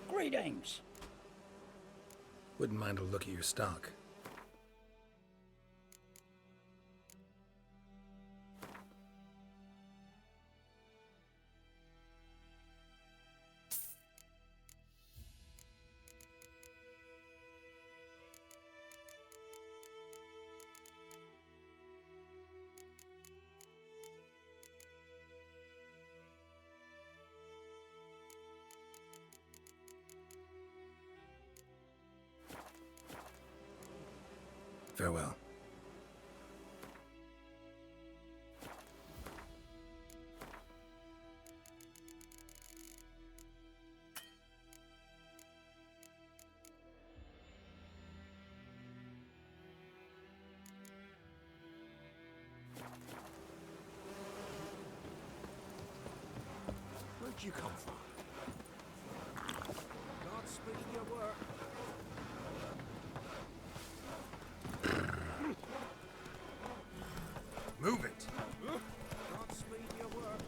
Speaker 14: Greetings.
Speaker 2: Wouldn't mind a look at your stock. Farewell.
Speaker 5: Where'd you come from?
Speaker 4: Godspeed your work.
Speaker 2: Move it!
Speaker 4: Godspeed your work.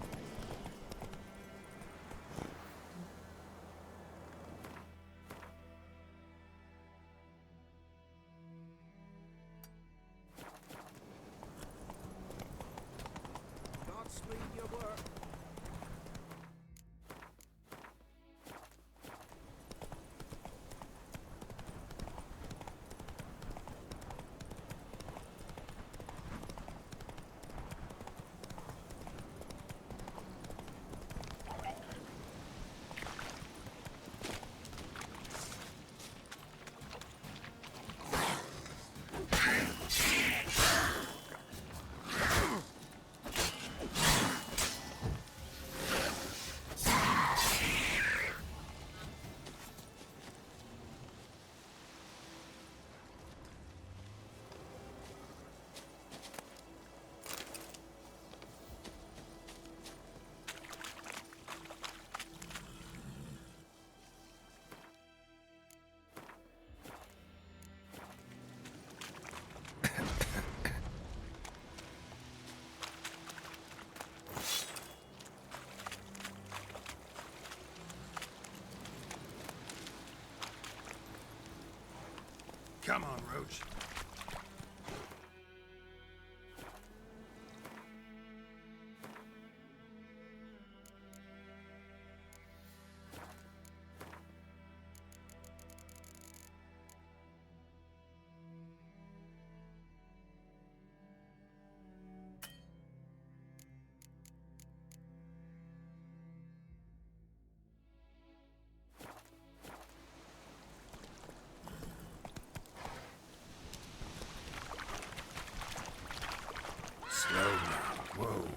Speaker 4: Godspeed your work.
Speaker 2: Come on, Roach. Slow now. Whoa.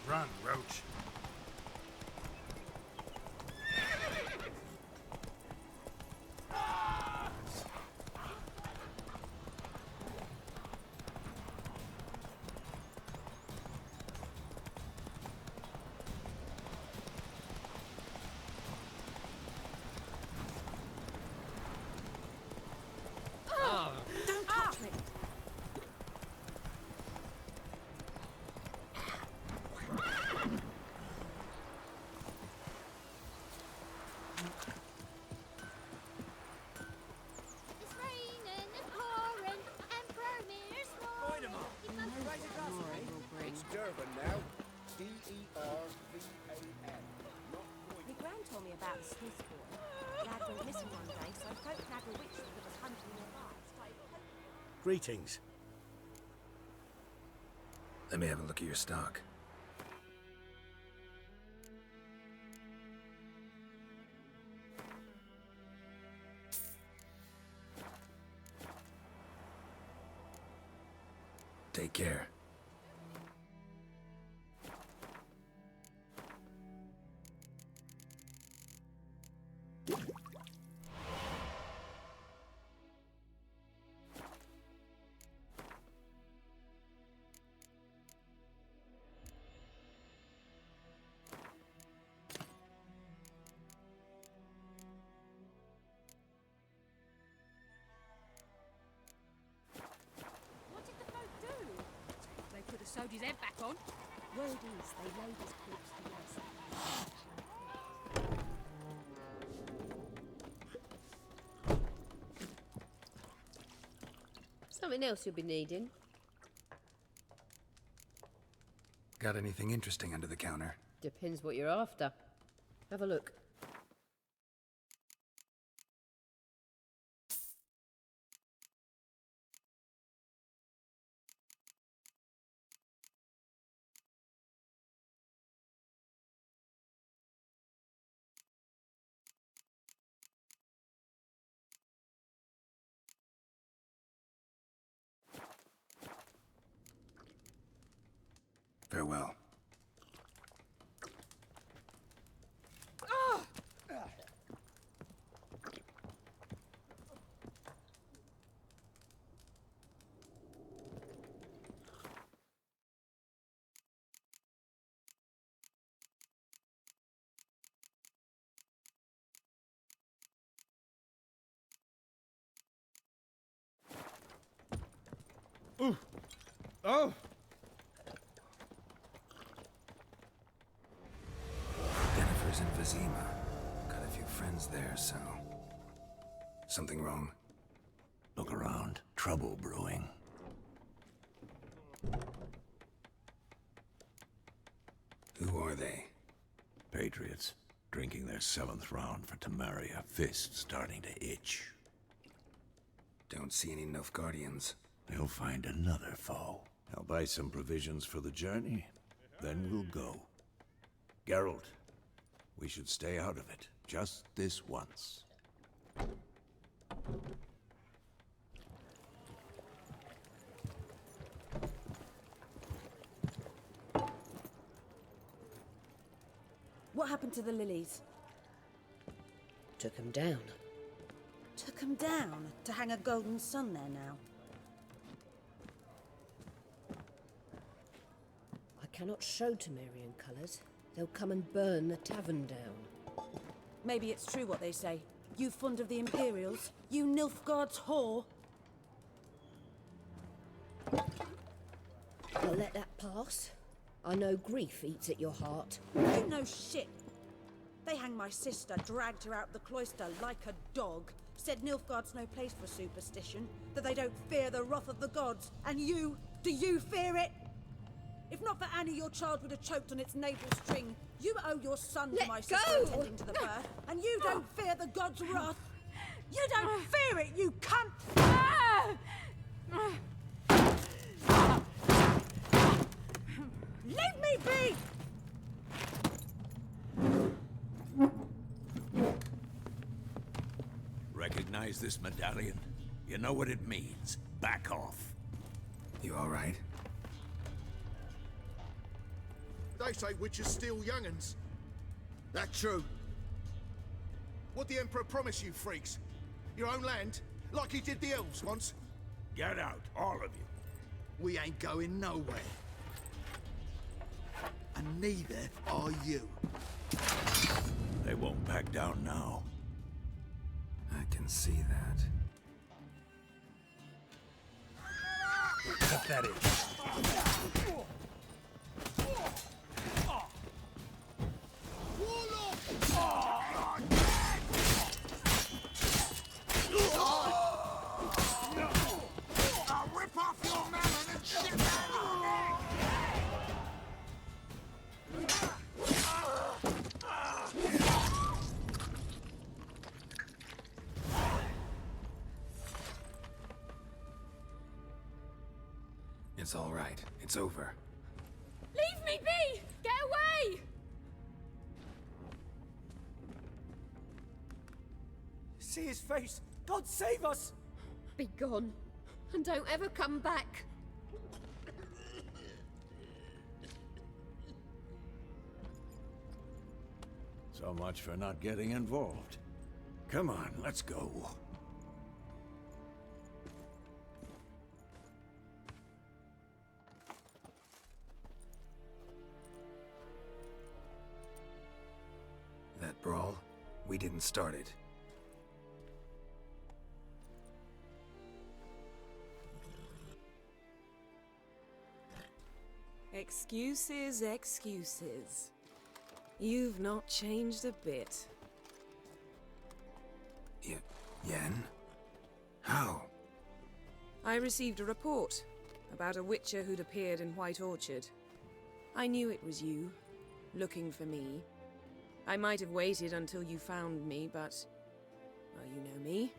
Speaker 2: Run, Roach.
Speaker 3: Don't touch me!
Speaker 12: about the Smith boy. Lad went missing one day, so folk nagged a witch that was hunting nearby. Started poking.
Speaker 10: Greetings.
Speaker 2: Let me have a look at your stock. Take care.
Speaker 12: What did the folk do? They could have sewed his head back on. Word is they laid his corpse to rest.
Speaker 14: Something else you'll be needing.
Speaker 2: Got anything interesting under the counter?
Speaker 14: Depends what you're after. Have a look.
Speaker 2: Farewell.
Speaker 6: Ooh. Oh!
Speaker 2: Jennifer's in Vizima. Got a few friends there, so... Something wrong?
Speaker 11: Look around. Trouble brewing.
Speaker 2: Who are they?
Speaker 11: Patriots. Drinking their 7th round for Temeria. Fist starting to itch.
Speaker 2: Don't see any Nilfgaardians.
Speaker 11: They'll find another foe. I'll buy some provisions for the journey. Then we'll go. Geralt, we should stay out of it. Just this once.
Speaker 3: What happened to the lilies?
Speaker 14: Took 'em down.
Speaker 3: Took 'em down to hang a golden sun there now.
Speaker 14: I cannot show Temerian colours. They'll come and burn the tavern down.
Speaker 3: Maybe it's true what they say. You fond of the Imperials? You Nilfgaard's whore?
Speaker 14: I'll let that pass. I know grief eats at your heart.
Speaker 3: You know shit. They hanged my sister, dragged her out the cloister like a dog. Said Nilfgaard's no place for superstition, that they don't fear the wrath of the gods. And you, do you fear it? If not for Annie, your child would have choked on its navel string. You owe your son to my sister attending to the birth, and you don't fear the gods' wrath. You don't fear it, you cunt! Leave me be!
Speaker 11: Recognize this medallion? You know what it means. Back off.
Speaker 2: You all right?
Speaker 15: They say witches steal young'uns. That true? What'd the Emperor promise you, freaks? Your own land? Like he did the elves once?
Speaker 11: Get out, all of you.
Speaker 15: We ain't going nowhere. And neither are you.
Speaker 11: They won't back down now.
Speaker 2: I can see that.
Speaker 11: Pathetic.
Speaker 15: I'll rip off your melon and shit out of
Speaker 2: It's all right. It's over.
Speaker 12: Leave me be! Get away!
Speaker 9: See his face! God save us!
Speaker 14: Be gone, and don't ever come back.
Speaker 11: So much for not getting involved. Come on, let's go.
Speaker 2: That brawl, we didn't start it.
Speaker 16: Excuses, excuses. You've not changed a bit.
Speaker 2: Yen? How?
Speaker 16: I received a report about a witcher who'd appeared in White Orchard. I knew it was you, looking for me. I might have waited until you found me, but... well, you know me.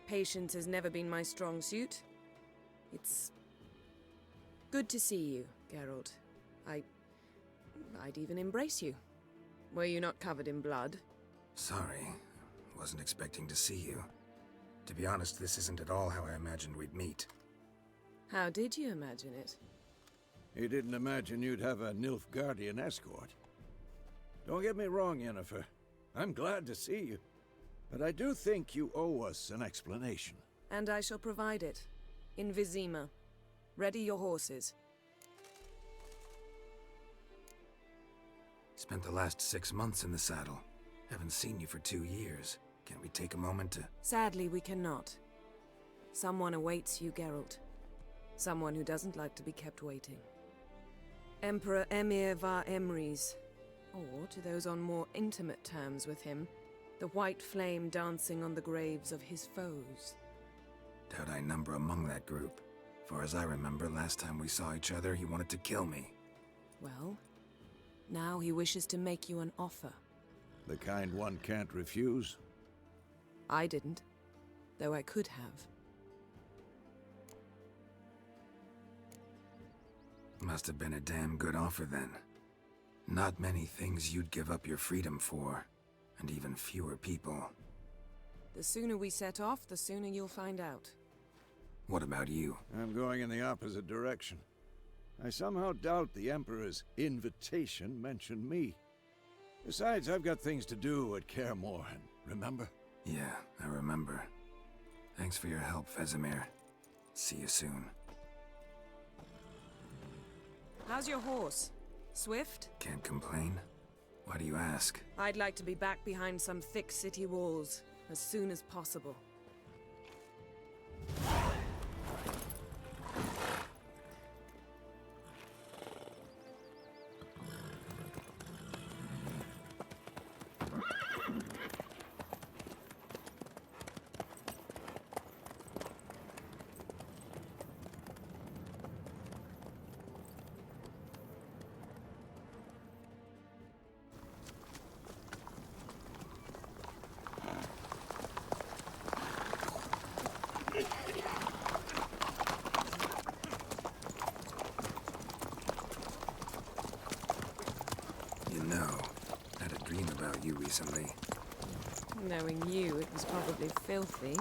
Speaker 16: Patience has never been my strong suit. It's... good to see you, Geralt. I'd even embrace you. Were you not covered in blood?
Speaker 2: Sorry. Wasn't expecting to see you. To be honest, this isn't at all how I imagined we'd meet.
Speaker 16: How did you imagine it?
Speaker 11: You didn't imagine you'd have a Nilfgaardian escort. Don't get me wrong, Yennefer. I'm glad to see you. But I do think you owe us an explanation.
Speaker 16: And I shall provide it. In Vizima. Ready your horses.
Speaker 2: Spent the last 6 months in the saddle. Haven't seen you for 2 years. Can't we take a moment to...
Speaker 16: Sadly, we cannot. Someone awaits you, Geralt. Someone who doesn't like to be kept waiting. Emperor Emir var Emrys. Or, to those on more intimate terms with him, the white flame dancing on the graves of his foes.
Speaker 2: Doubt I number among that group. Far as I remember, last time we saw each other, he wanted to kill me.
Speaker 16: Well, now he wishes to make you an offer.
Speaker 11: The kind one can't refuse?
Speaker 16: I didn't, though I could have.
Speaker 2: Must have been a damn good offer then. Not many things you'd give up your freedom for, and even fewer people.
Speaker 16: The sooner we set off, the sooner you'll find out.
Speaker 2: What about you?
Speaker 11: I'm going in the opposite direction. I somehow doubt the Emperor's invitation mentioned me. Besides, I've got things to do at Kaer Morhen, remember?
Speaker 2: Yeah, I remember. Thanks for your help, Vesemir. See you soon.
Speaker 16: How's your horse? Swift?
Speaker 2: Can't complain. Why do you ask?
Speaker 16: I'd like to be back behind some thick city walls as soon as possible.
Speaker 2: You know, I had a dream about you recently.
Speaker 16: Knowing you, it was probably filthy.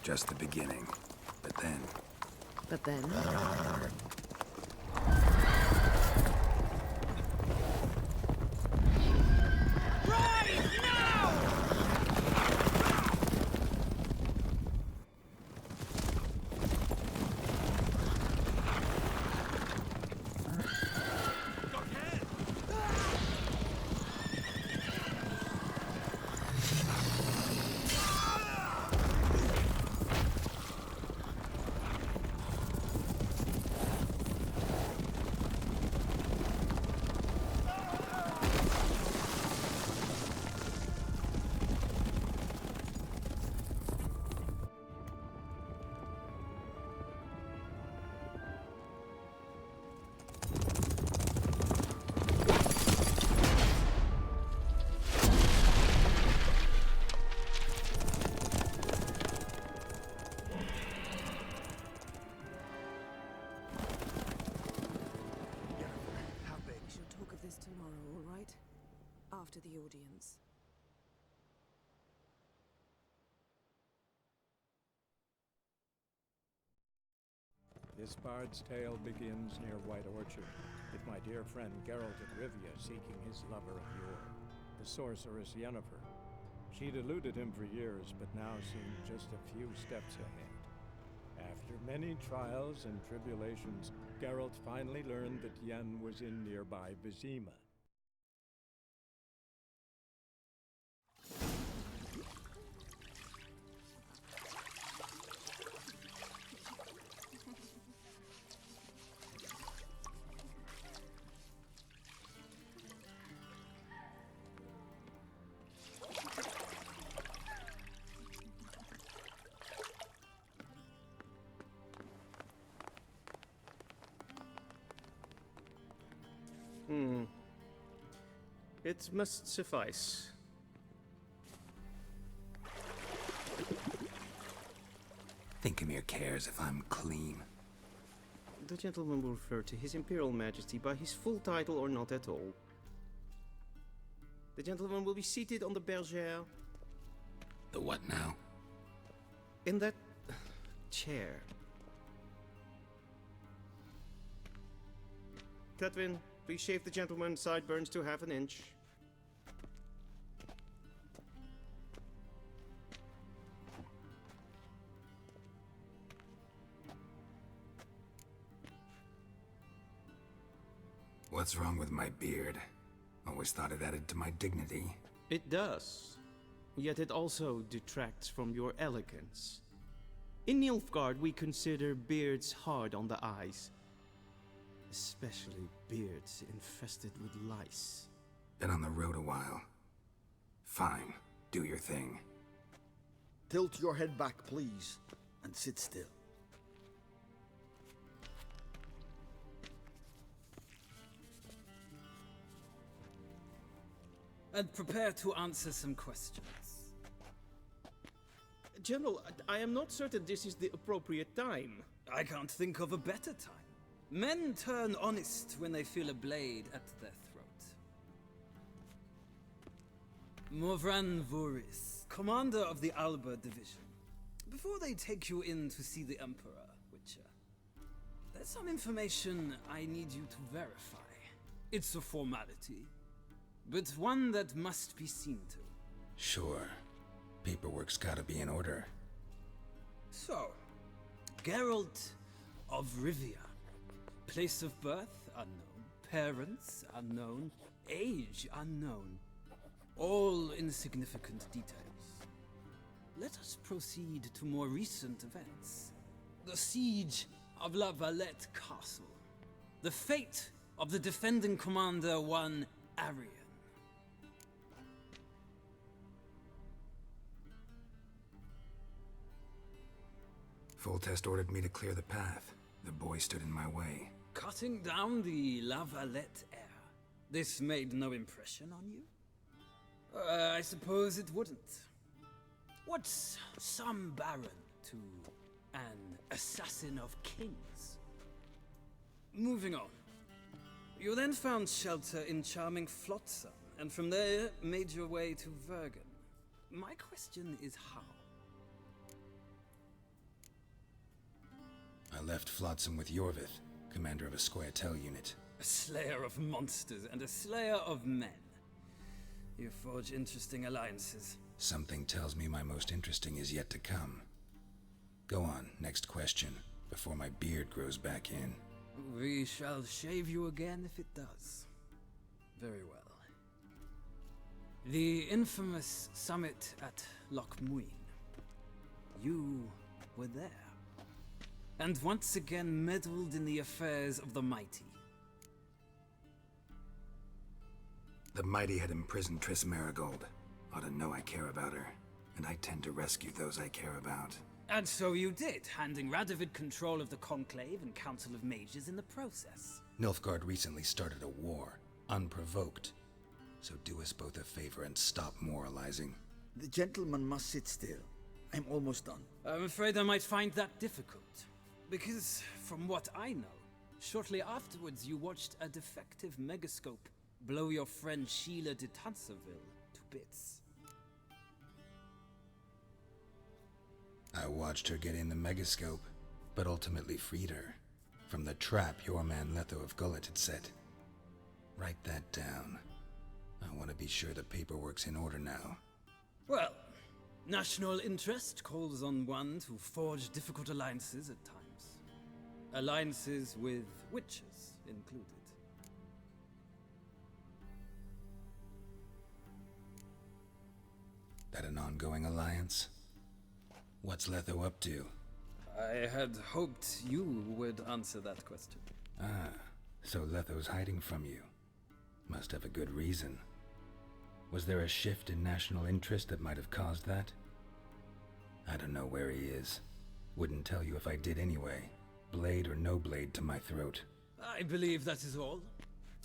Speaker 2: Just the beginning. But then...
Speaker 16: But then... audience.
Speaker 1: This bard's tale begins near White Orchard, with my dear friend Geralt of Rivia seeking his lover of yore, the sorceress Yennefer. She'd eluded him for years, but now seemed just a few steps ahead. After many trials and tribulations, Geralt finally learned that Yen was in nearby Vizima.
Speaker 17: It must suffice.
Speaker 2: Thinkamere cares if I'm clean.
Speaker 17: The gentleman will refer to His Imperial Majesty by his full title or not at all. The gentleman will be seated on the bergère.
Speaker 2: The what now?
Speaker 17: In that chair. Cutwin, please shave the gentleman's sideburns to half an inch.
Speaker 2: What's wrong with my beard? Always thought it added to my dignity.
Speaker 17: It does. Yet it also detracts from your elegance. In Nilfgaard, we consider beards hard on the eyes. Especially beards infested with lice.
Speaker 2: Been on the road a while. Fine, do your thing.
Speaker 15: Tilt your head back, please, and sit still.
Speaker 18: And prepare to answer some questions.
Speaker 17: General, I am not certain this is the appropriate time.
Speaker 18: I can't think of a better time. Men turn honest when they feel a blade at their throat. Morvran Voris, commander of the Alba Division. Before they take you in to see the Emperor, Witcher, there's some information I need you to verify. It's a formality, but one that must be seen to.
Speaker 2: Sure. Paperwork's gotta be in order.
Speaker 18: So, Geralt of Rivia. Place of birth unknown, parents unknown, age unknown. All insignificant details. Let us proceed to more recent events. The siege of La Valette Castle. The fate of the defending commander, one Arian.
Speaker 2: Foltest ordered me to clear the path. The boy stood in my way.
Speaker 18: Cutting down the La Valette heir. This made no impression on you? I suppose it wouldn't. What's some baron to an assassin of kings? Moving on. You then found shelter in charming Flotsam, and from there made your way to Vergen. My question is how?
Speaker 2: I left Flotsam with Yorvith, commander of a Scoia'tael unit.
Speaker 18: A slayer of monsters and a slayer of men. You forge interesting alliances.
Speaker 2: Something tells me my most interesting is yet to come. Go on, next question, before my beard grows back in.
Speaker 18: We shall shave you again if it does. Very well. The infamous summit at Loch Muin. You were there. And once again meddled in the affairs of the mighty.
Speaker 2: The mighty had imprisoned Triss Marigold. Ought to know I care about her, and I tend to rescue those I care about.
Speaker 18: And so you did, handing Radovid control of the Conclave and Council of Mages in the process.
Speaker 2: Nilfgaard recently started a war, unprovoked. So do us both a favor and stop moralizing.
Speaker 15: The gentleman must sit still. I'm almost done.
Speaker 18: I'm afraid I might find that difficult. Because, from what I know, shortly afterwards you watched a defective megascope blow your friend Sheila de Tanserville bits.
Speaker 2: I watched her get in the megascope, but ultimately freed her from the trap your man Letho of Gullet had set. Write that down. I want to be sure the paperwork's in order now.
Speaker 18: Well, national interest calls on one to forge difficult alliances at times. Alliances with witches included.
Speaker 2: That an ongoing alliance? What's Letho up to?
Speaker 18: I had hoped you would answer that question.
Speaker 2: Ah, so Letho's hiding from you. Must have a good reason. Was there a shift in national interest that might have caused that? I don't know where he is. Wouldn't tell you if I did anyway. Blade or no blade to my throat.
Speaker 18: I believe that is all.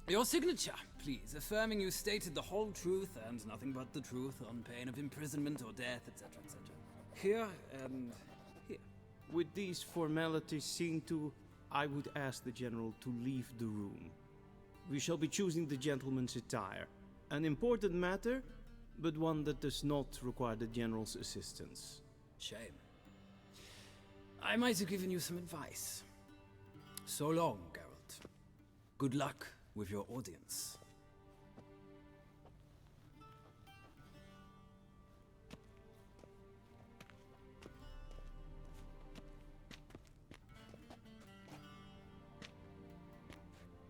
Speaker 18: Your signature, please, affirming you stated the whole truth and nothing but the truth on pain of imprisonment or death, etc., etc. Here and here.
Speaker 17: With these formalities seen to, I would ask the General to leave the room. We shall be choosing the gentleman's attire. An important matter, but one that does not require the General's assistance.
Speaker 18: Shame. I might have given you some advice. So long, Geralt. Good luck with your audience.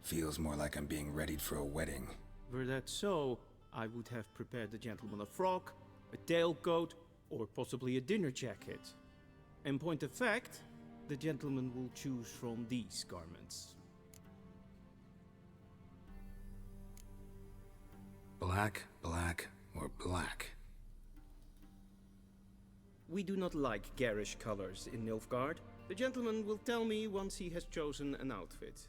Speaker 2: Feels more like I'm being readied for a wedding.
Speaker 17: Were that so, I would have prepared the gentleman a frock, a tailcoat, or possibly a dinner jacket. In point of fact, the gentleman will choose from these garments.
Speaker 2: Black, black, or black?
Speaker 17: We do not like garish colors in Nilfgaard. The gentleman will tell me once he has chosen an outfit.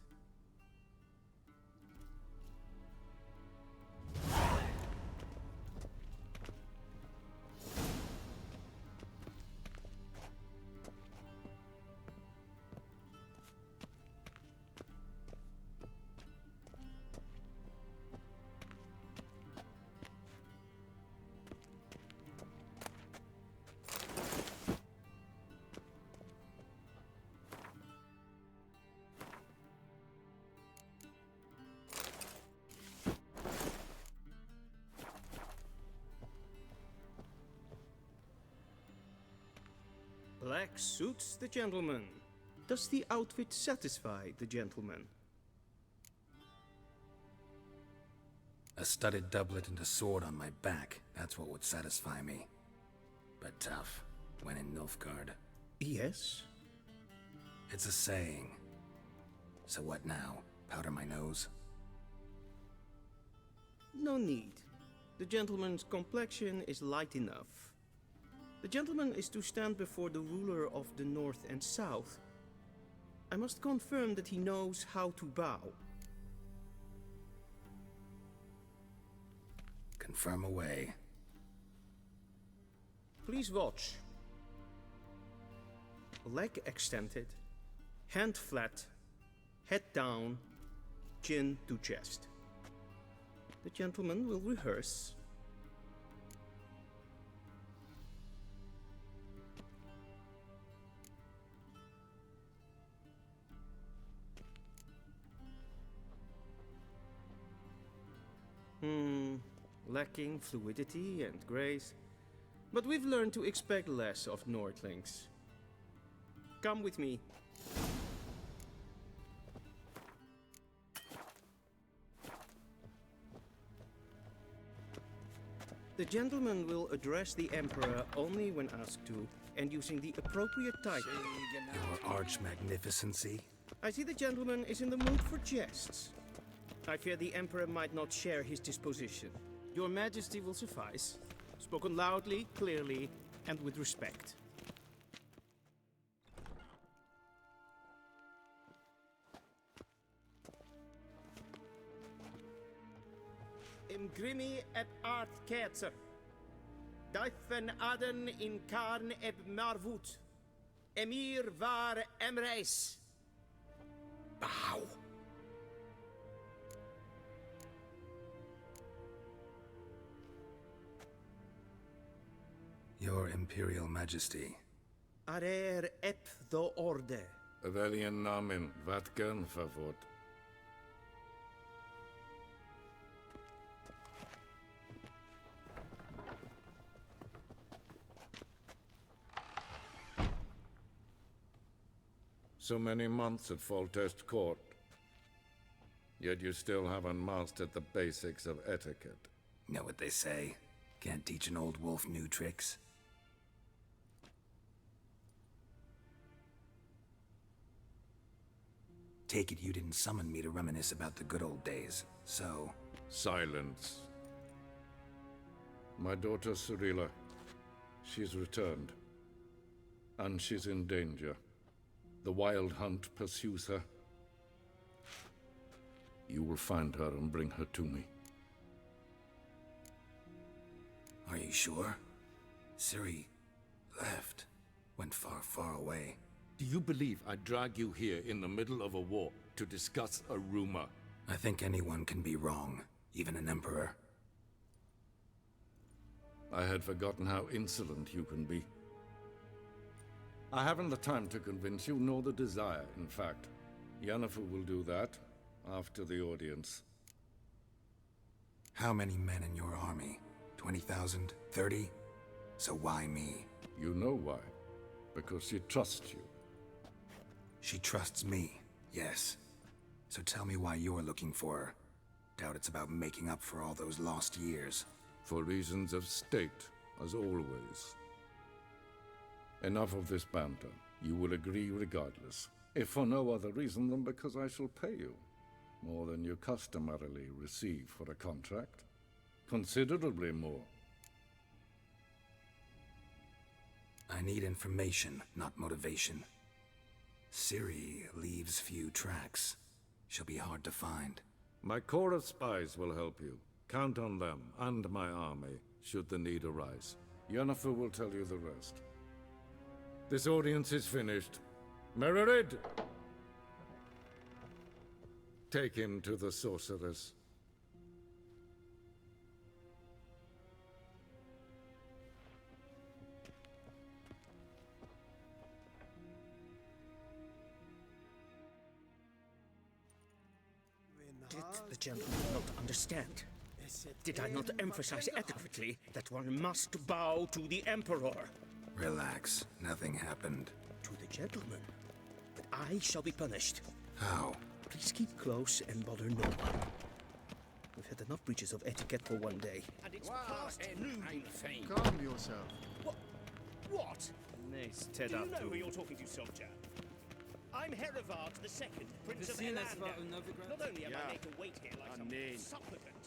Speaker 17: Black suits the gentleman. Does the outfit satisfy the gentleman?
Speaker 2: A studded doublet and a sword on my back, that's what would satisfy me. But tough, when in Nilfgaard.
Speaker 17: Yes?
Speaker 2: It's a saying. So what now? Powder my nose?
Speaker 17: No need. The gentleman's complexion is light enough. The gentleman is to stand before the ruler of the North and South. I must confirm that he knows how to bow.
Speaker 2: Confirm away.
Speaker 17: Please watch. Leg extended, hand flat, head down, chin to chest. The gentleman will rehearse. Lacking fluidity and grace. But we've learned to expect less of Nordlings. Come with me. The gentleman will address the Emperor only when asked to, and using the appropriate title.
Speaker 2: Your arch-magnificency?
Speaker 17: I see the gentleman is in the mood for jests. I fear the Emperor might not share his disposition. Your Majesty will suffice. Spoken loudly, clearly, and with respect. Im grimi et art ketzer. Daifen aden in karn eb marvut. Emir var emreis. Bow.
Speaker 2: Your Imperial Majesty.
Speaker 10: Arer ep the orde.
Speaker 6: Evelian namen, vatkan favort. So many months at Foltest Court. Yet you still haven't mastered the basics of etiquette.
Speaker 2: Know what they say? Can't teach an old wolf new tricks. Take it you didn't summon me to reminisce about the good old days, so...
Speaker 6: Silence. My daughter Cirilla, she's returned. And she's in danger. The Wild Hunt pursues her. You will find her and bring her to me.
Speaker 2: Are you sure? Ciri left. Went far, far away.
Speaker 6: Do you believe I'd drag you here in the middle of a war to discuss a rumor?
Speaker 2: I think anyone can be wrong, even an emperor.
Speaker 6: I had forgotten how insolent you can be. I haven't the time to convince you, nor the desire, in fact. Yennefer will do that after the audience.
Speaker 2: How many men in your army? 20,000? 30? So why me?
Speaker 6: You know why. Because she trusts you.
Speaker 2: She trusts me, yes. So tell me why you're looking for her. Doubt it's about making up for all those lost years.
Speaker 6: For reasons of state, as always. Enough of this banter. You will agree regardless. If for no other reason than because I shall pay you. More than you customarily receive for a contract. Considerably more.
Speaker 2: I need information, not motivation. Ciri leaves few tracks. She'll be hard to find.
Speaker 6: My corps of spies will help you. Count on them, and my army, should the need arise. Yennefer will tell you the rest. This audience is finished. Mererid! Take him to the sorceress.
Speaker 10: Did the gentleman not understand? Did I not emphasize adequately that one must bow to the Emperor?
Speaker 2: Relax. Nothing happened.
Speaker 10: To the gentleman. But I shall be punished.
Speaker 2: How?
Speaker 10: Please keep close and bother no one. We've had enough breaches of etiquette for one day. And it's past noon.
Speaker 15: Calm yourself.
Speaker 10: What?
Speaker 17: Nice,
Speaker 10: Do you know who you're talking to, soldier? I'm Herivard II, Prince of Elander. Not only am I made to wait here like some supplicant.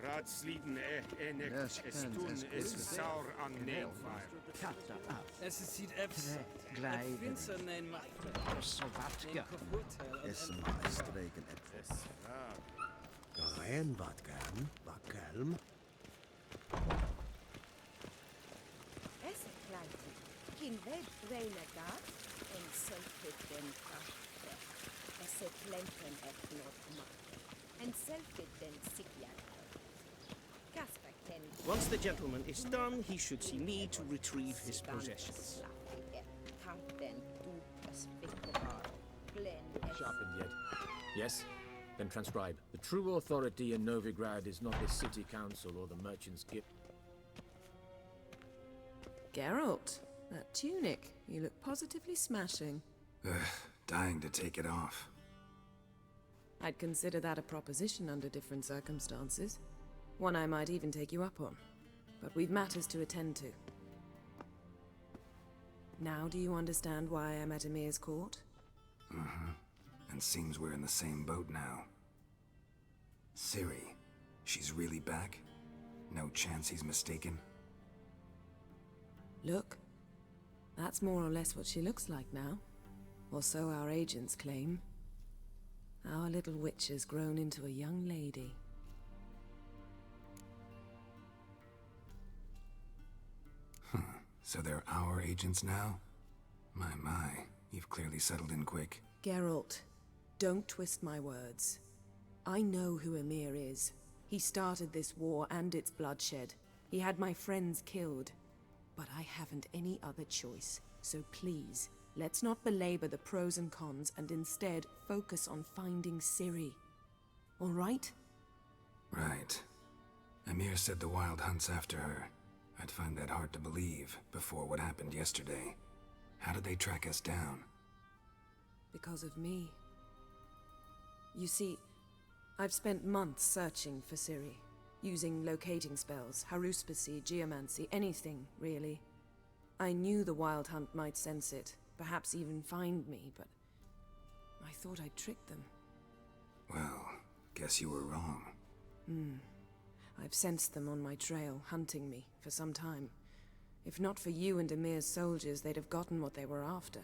Speaker 6: Raadsleden enek
Speaker 15: Yes,
Speaker 6: estun is saur an neelvaar.
Speaker 18: Es ziet efs. Prinsen en
Speaker 7: Sovatka. Essen streken etwas. Rein, Vatkan, Vakelm.
Speaker 12: Es planted. Kin red reinagat en selfit den kaffe. Es planten et not mat. En selfit den sikjan.
Speaker 10: Once the gentleman is done, he should see me to retrieve his possessions.
Speaker 8: Sharpened yet? Yes? Then transcribe. The true authority in Novigrad is not the city council or the merchant's guild.
Speaker 16: Geralt, that tunic. You look positively smashing.
Speaker 2: Ugh, dying to take it off.
Speaker 16: I'd consider that a proposition under different circumstances. One I might even take you up on. But we've matters to attend to. Now do you understand why I'm at Emir's court?
Speaker 2: Mm-hmm. And seems we're in the same boat now. Ciri, she's really back? No chance he's mistaken?
Speaker 16: Look. That's more or less what she looks like now. Or so our agents claim. Our little witch has grown into a young lady.
Speaker 2: So they're our agents now? My, you've clearly settled in quick.
Speaker 16: Geralt, don't twist my words. I know who Emir is. He started this war and its bloodshed. He had my friends killed. But I haven't any other choice, so please, let's not belabor the pros and cons and instead focus on finding Ciri. All right?
Speaker 2: Right. Emir said the Wild Hunt's after her. I'd find that hard to believe before what happened yesterday. How did they track us down?
Speaker 16: Because of me. You see, I've spent months searching for Ciri, using locating spells, haruspicy, geomancy, anything, really. I knew the Wild Hunt might sense it, perhaps even find me, but I thought I'd tricked them.
Speaker 2: Well, guess you were wrong.
Speaker 16: I've sensed them on my trail, hunting me, for some time. If not for you and Emir's soldiers, they'd have gotten what they were after.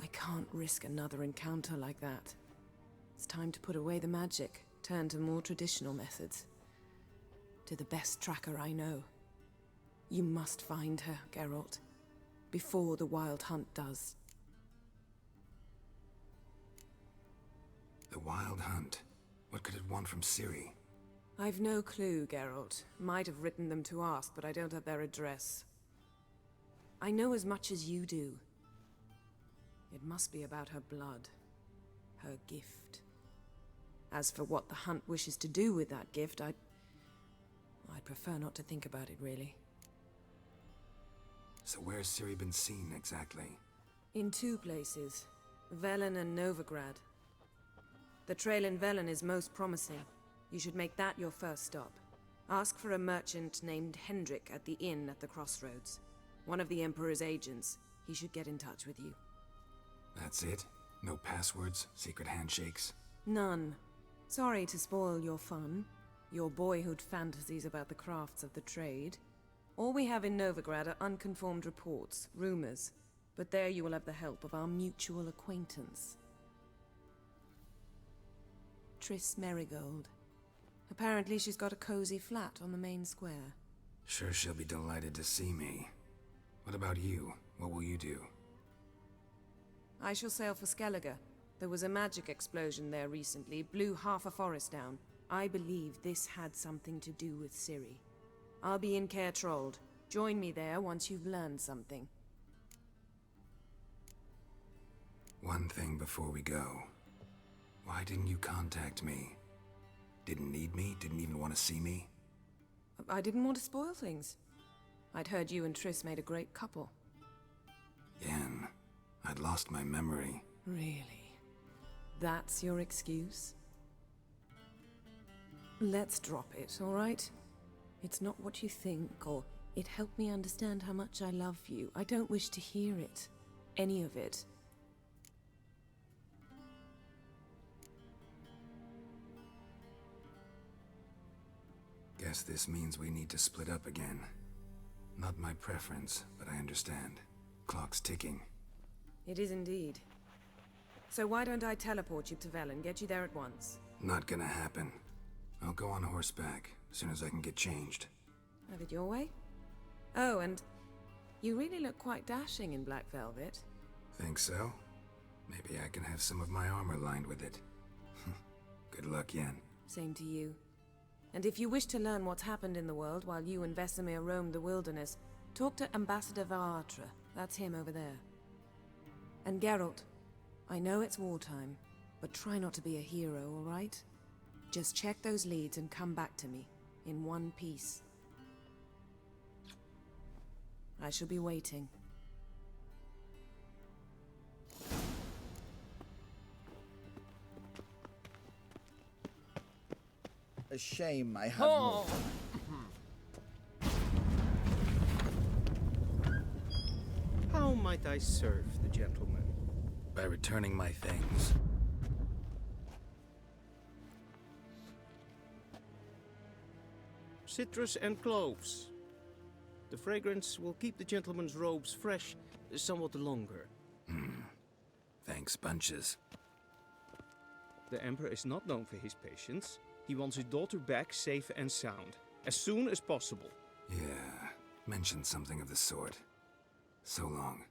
Speaker 16: I can't risk another encounter like that. It's time to put away the magic, turn to more traditional methods. To the best tracker I know. You must find her, Geralt. Before the Wild Hunt does.
Speaker 2: The Wild Hunt? What could it want from Ciri?
Speaker 16: I've no clue, Geralt. Might have written them to ask, but I don't have their address. I know as much as you do. It must be about her blood. Her gift. As for what the Hunt wishes to do with that gift, I'd prefer not to think about it, really.
Speaker 2: So where's Ciri been seen, exactly?
Speaker 16: In 2 places. Velen and Novigrad. The trail in Velen is most promising. You should make that your first stop. Ask for a merchant named Hendrik at the inn at the crossroads. One of the Emperor's agents. He should get in touch with you.
Speaker 2: That's it? No passwords? Secret handshakes?
Speaker 16: None. Sorry to spoil your fun. Your boyhood fantasies about the crafts of the trade. All we have in Novigrad are unconfirmed reports, rumors. But there you will have the help of our mutual acquaintance. Triss Merigold. Apparently she's got a cozy flat on the main square.
Speaker 2: Sure she'll be delighted to see me. What about you? What will you do?
Speaker 16: I shall sail for Skellige. There was a magic explosion there recently, blew half a forest down. I believe this had something to do with Ciri. I'll be in Caer Trold. Join me there once you've learned something.
Speaker 2: One thing before we go. Why didn't you contact me? Didn't need me? Didn't even want to see me?
Speaker 16: I didn't want to spoil things. I'd heard you and Triss made a great couple.
Speaker 2: Yen, I'd lost my memory.
Speaker 16: Really? That's your excuse? Let's drop it, all right? It's not what you think, or it helped me understand how much I love you. I don't wish to hear it. Any of it.
Speaker 2: Guess this means we need to split up again. Not my preference, but I understand. Clock's ticking.
Speaker 16: It is indeed. So why don't I teleport you to Velen, get you there at once?
Speaker 2: Not gonna happen. I'll go on horseback, as soon as I can get changed.
Speaker 16: Have it your way? Oh, and you really look quite dashing in black velvet.
Speaker 2: Think so? Maybe I can have some of my armor lined with it. Good luck, Yen.
Speaker 16: Same to you. And if you wish to learn what's happened in the world while you and Vesemir roamed the wilderness, talk to Ambassador Varatra. That's him over there. And Geralt, I know it's wartime, but try not to be a hero, all right? Just check those leads and come back to me, in one piece. I shall be waiting.
Speaker 19: A shame I have no...
Speaker 17: How might I serve the gentleman?
Speaker 2: By returning my things.
Speaker 17: Citrus and cloves. The fragrance will keep the gentleman's robes fresh somewhat longer.
Speaker 2: Thanks, bunches.
Speaker 17: The Emperor is not known for his patience. He wants his daughter back safe and sound, as soon as possible.
Speaker 2: Yeah, mentioned something of the sort. So long.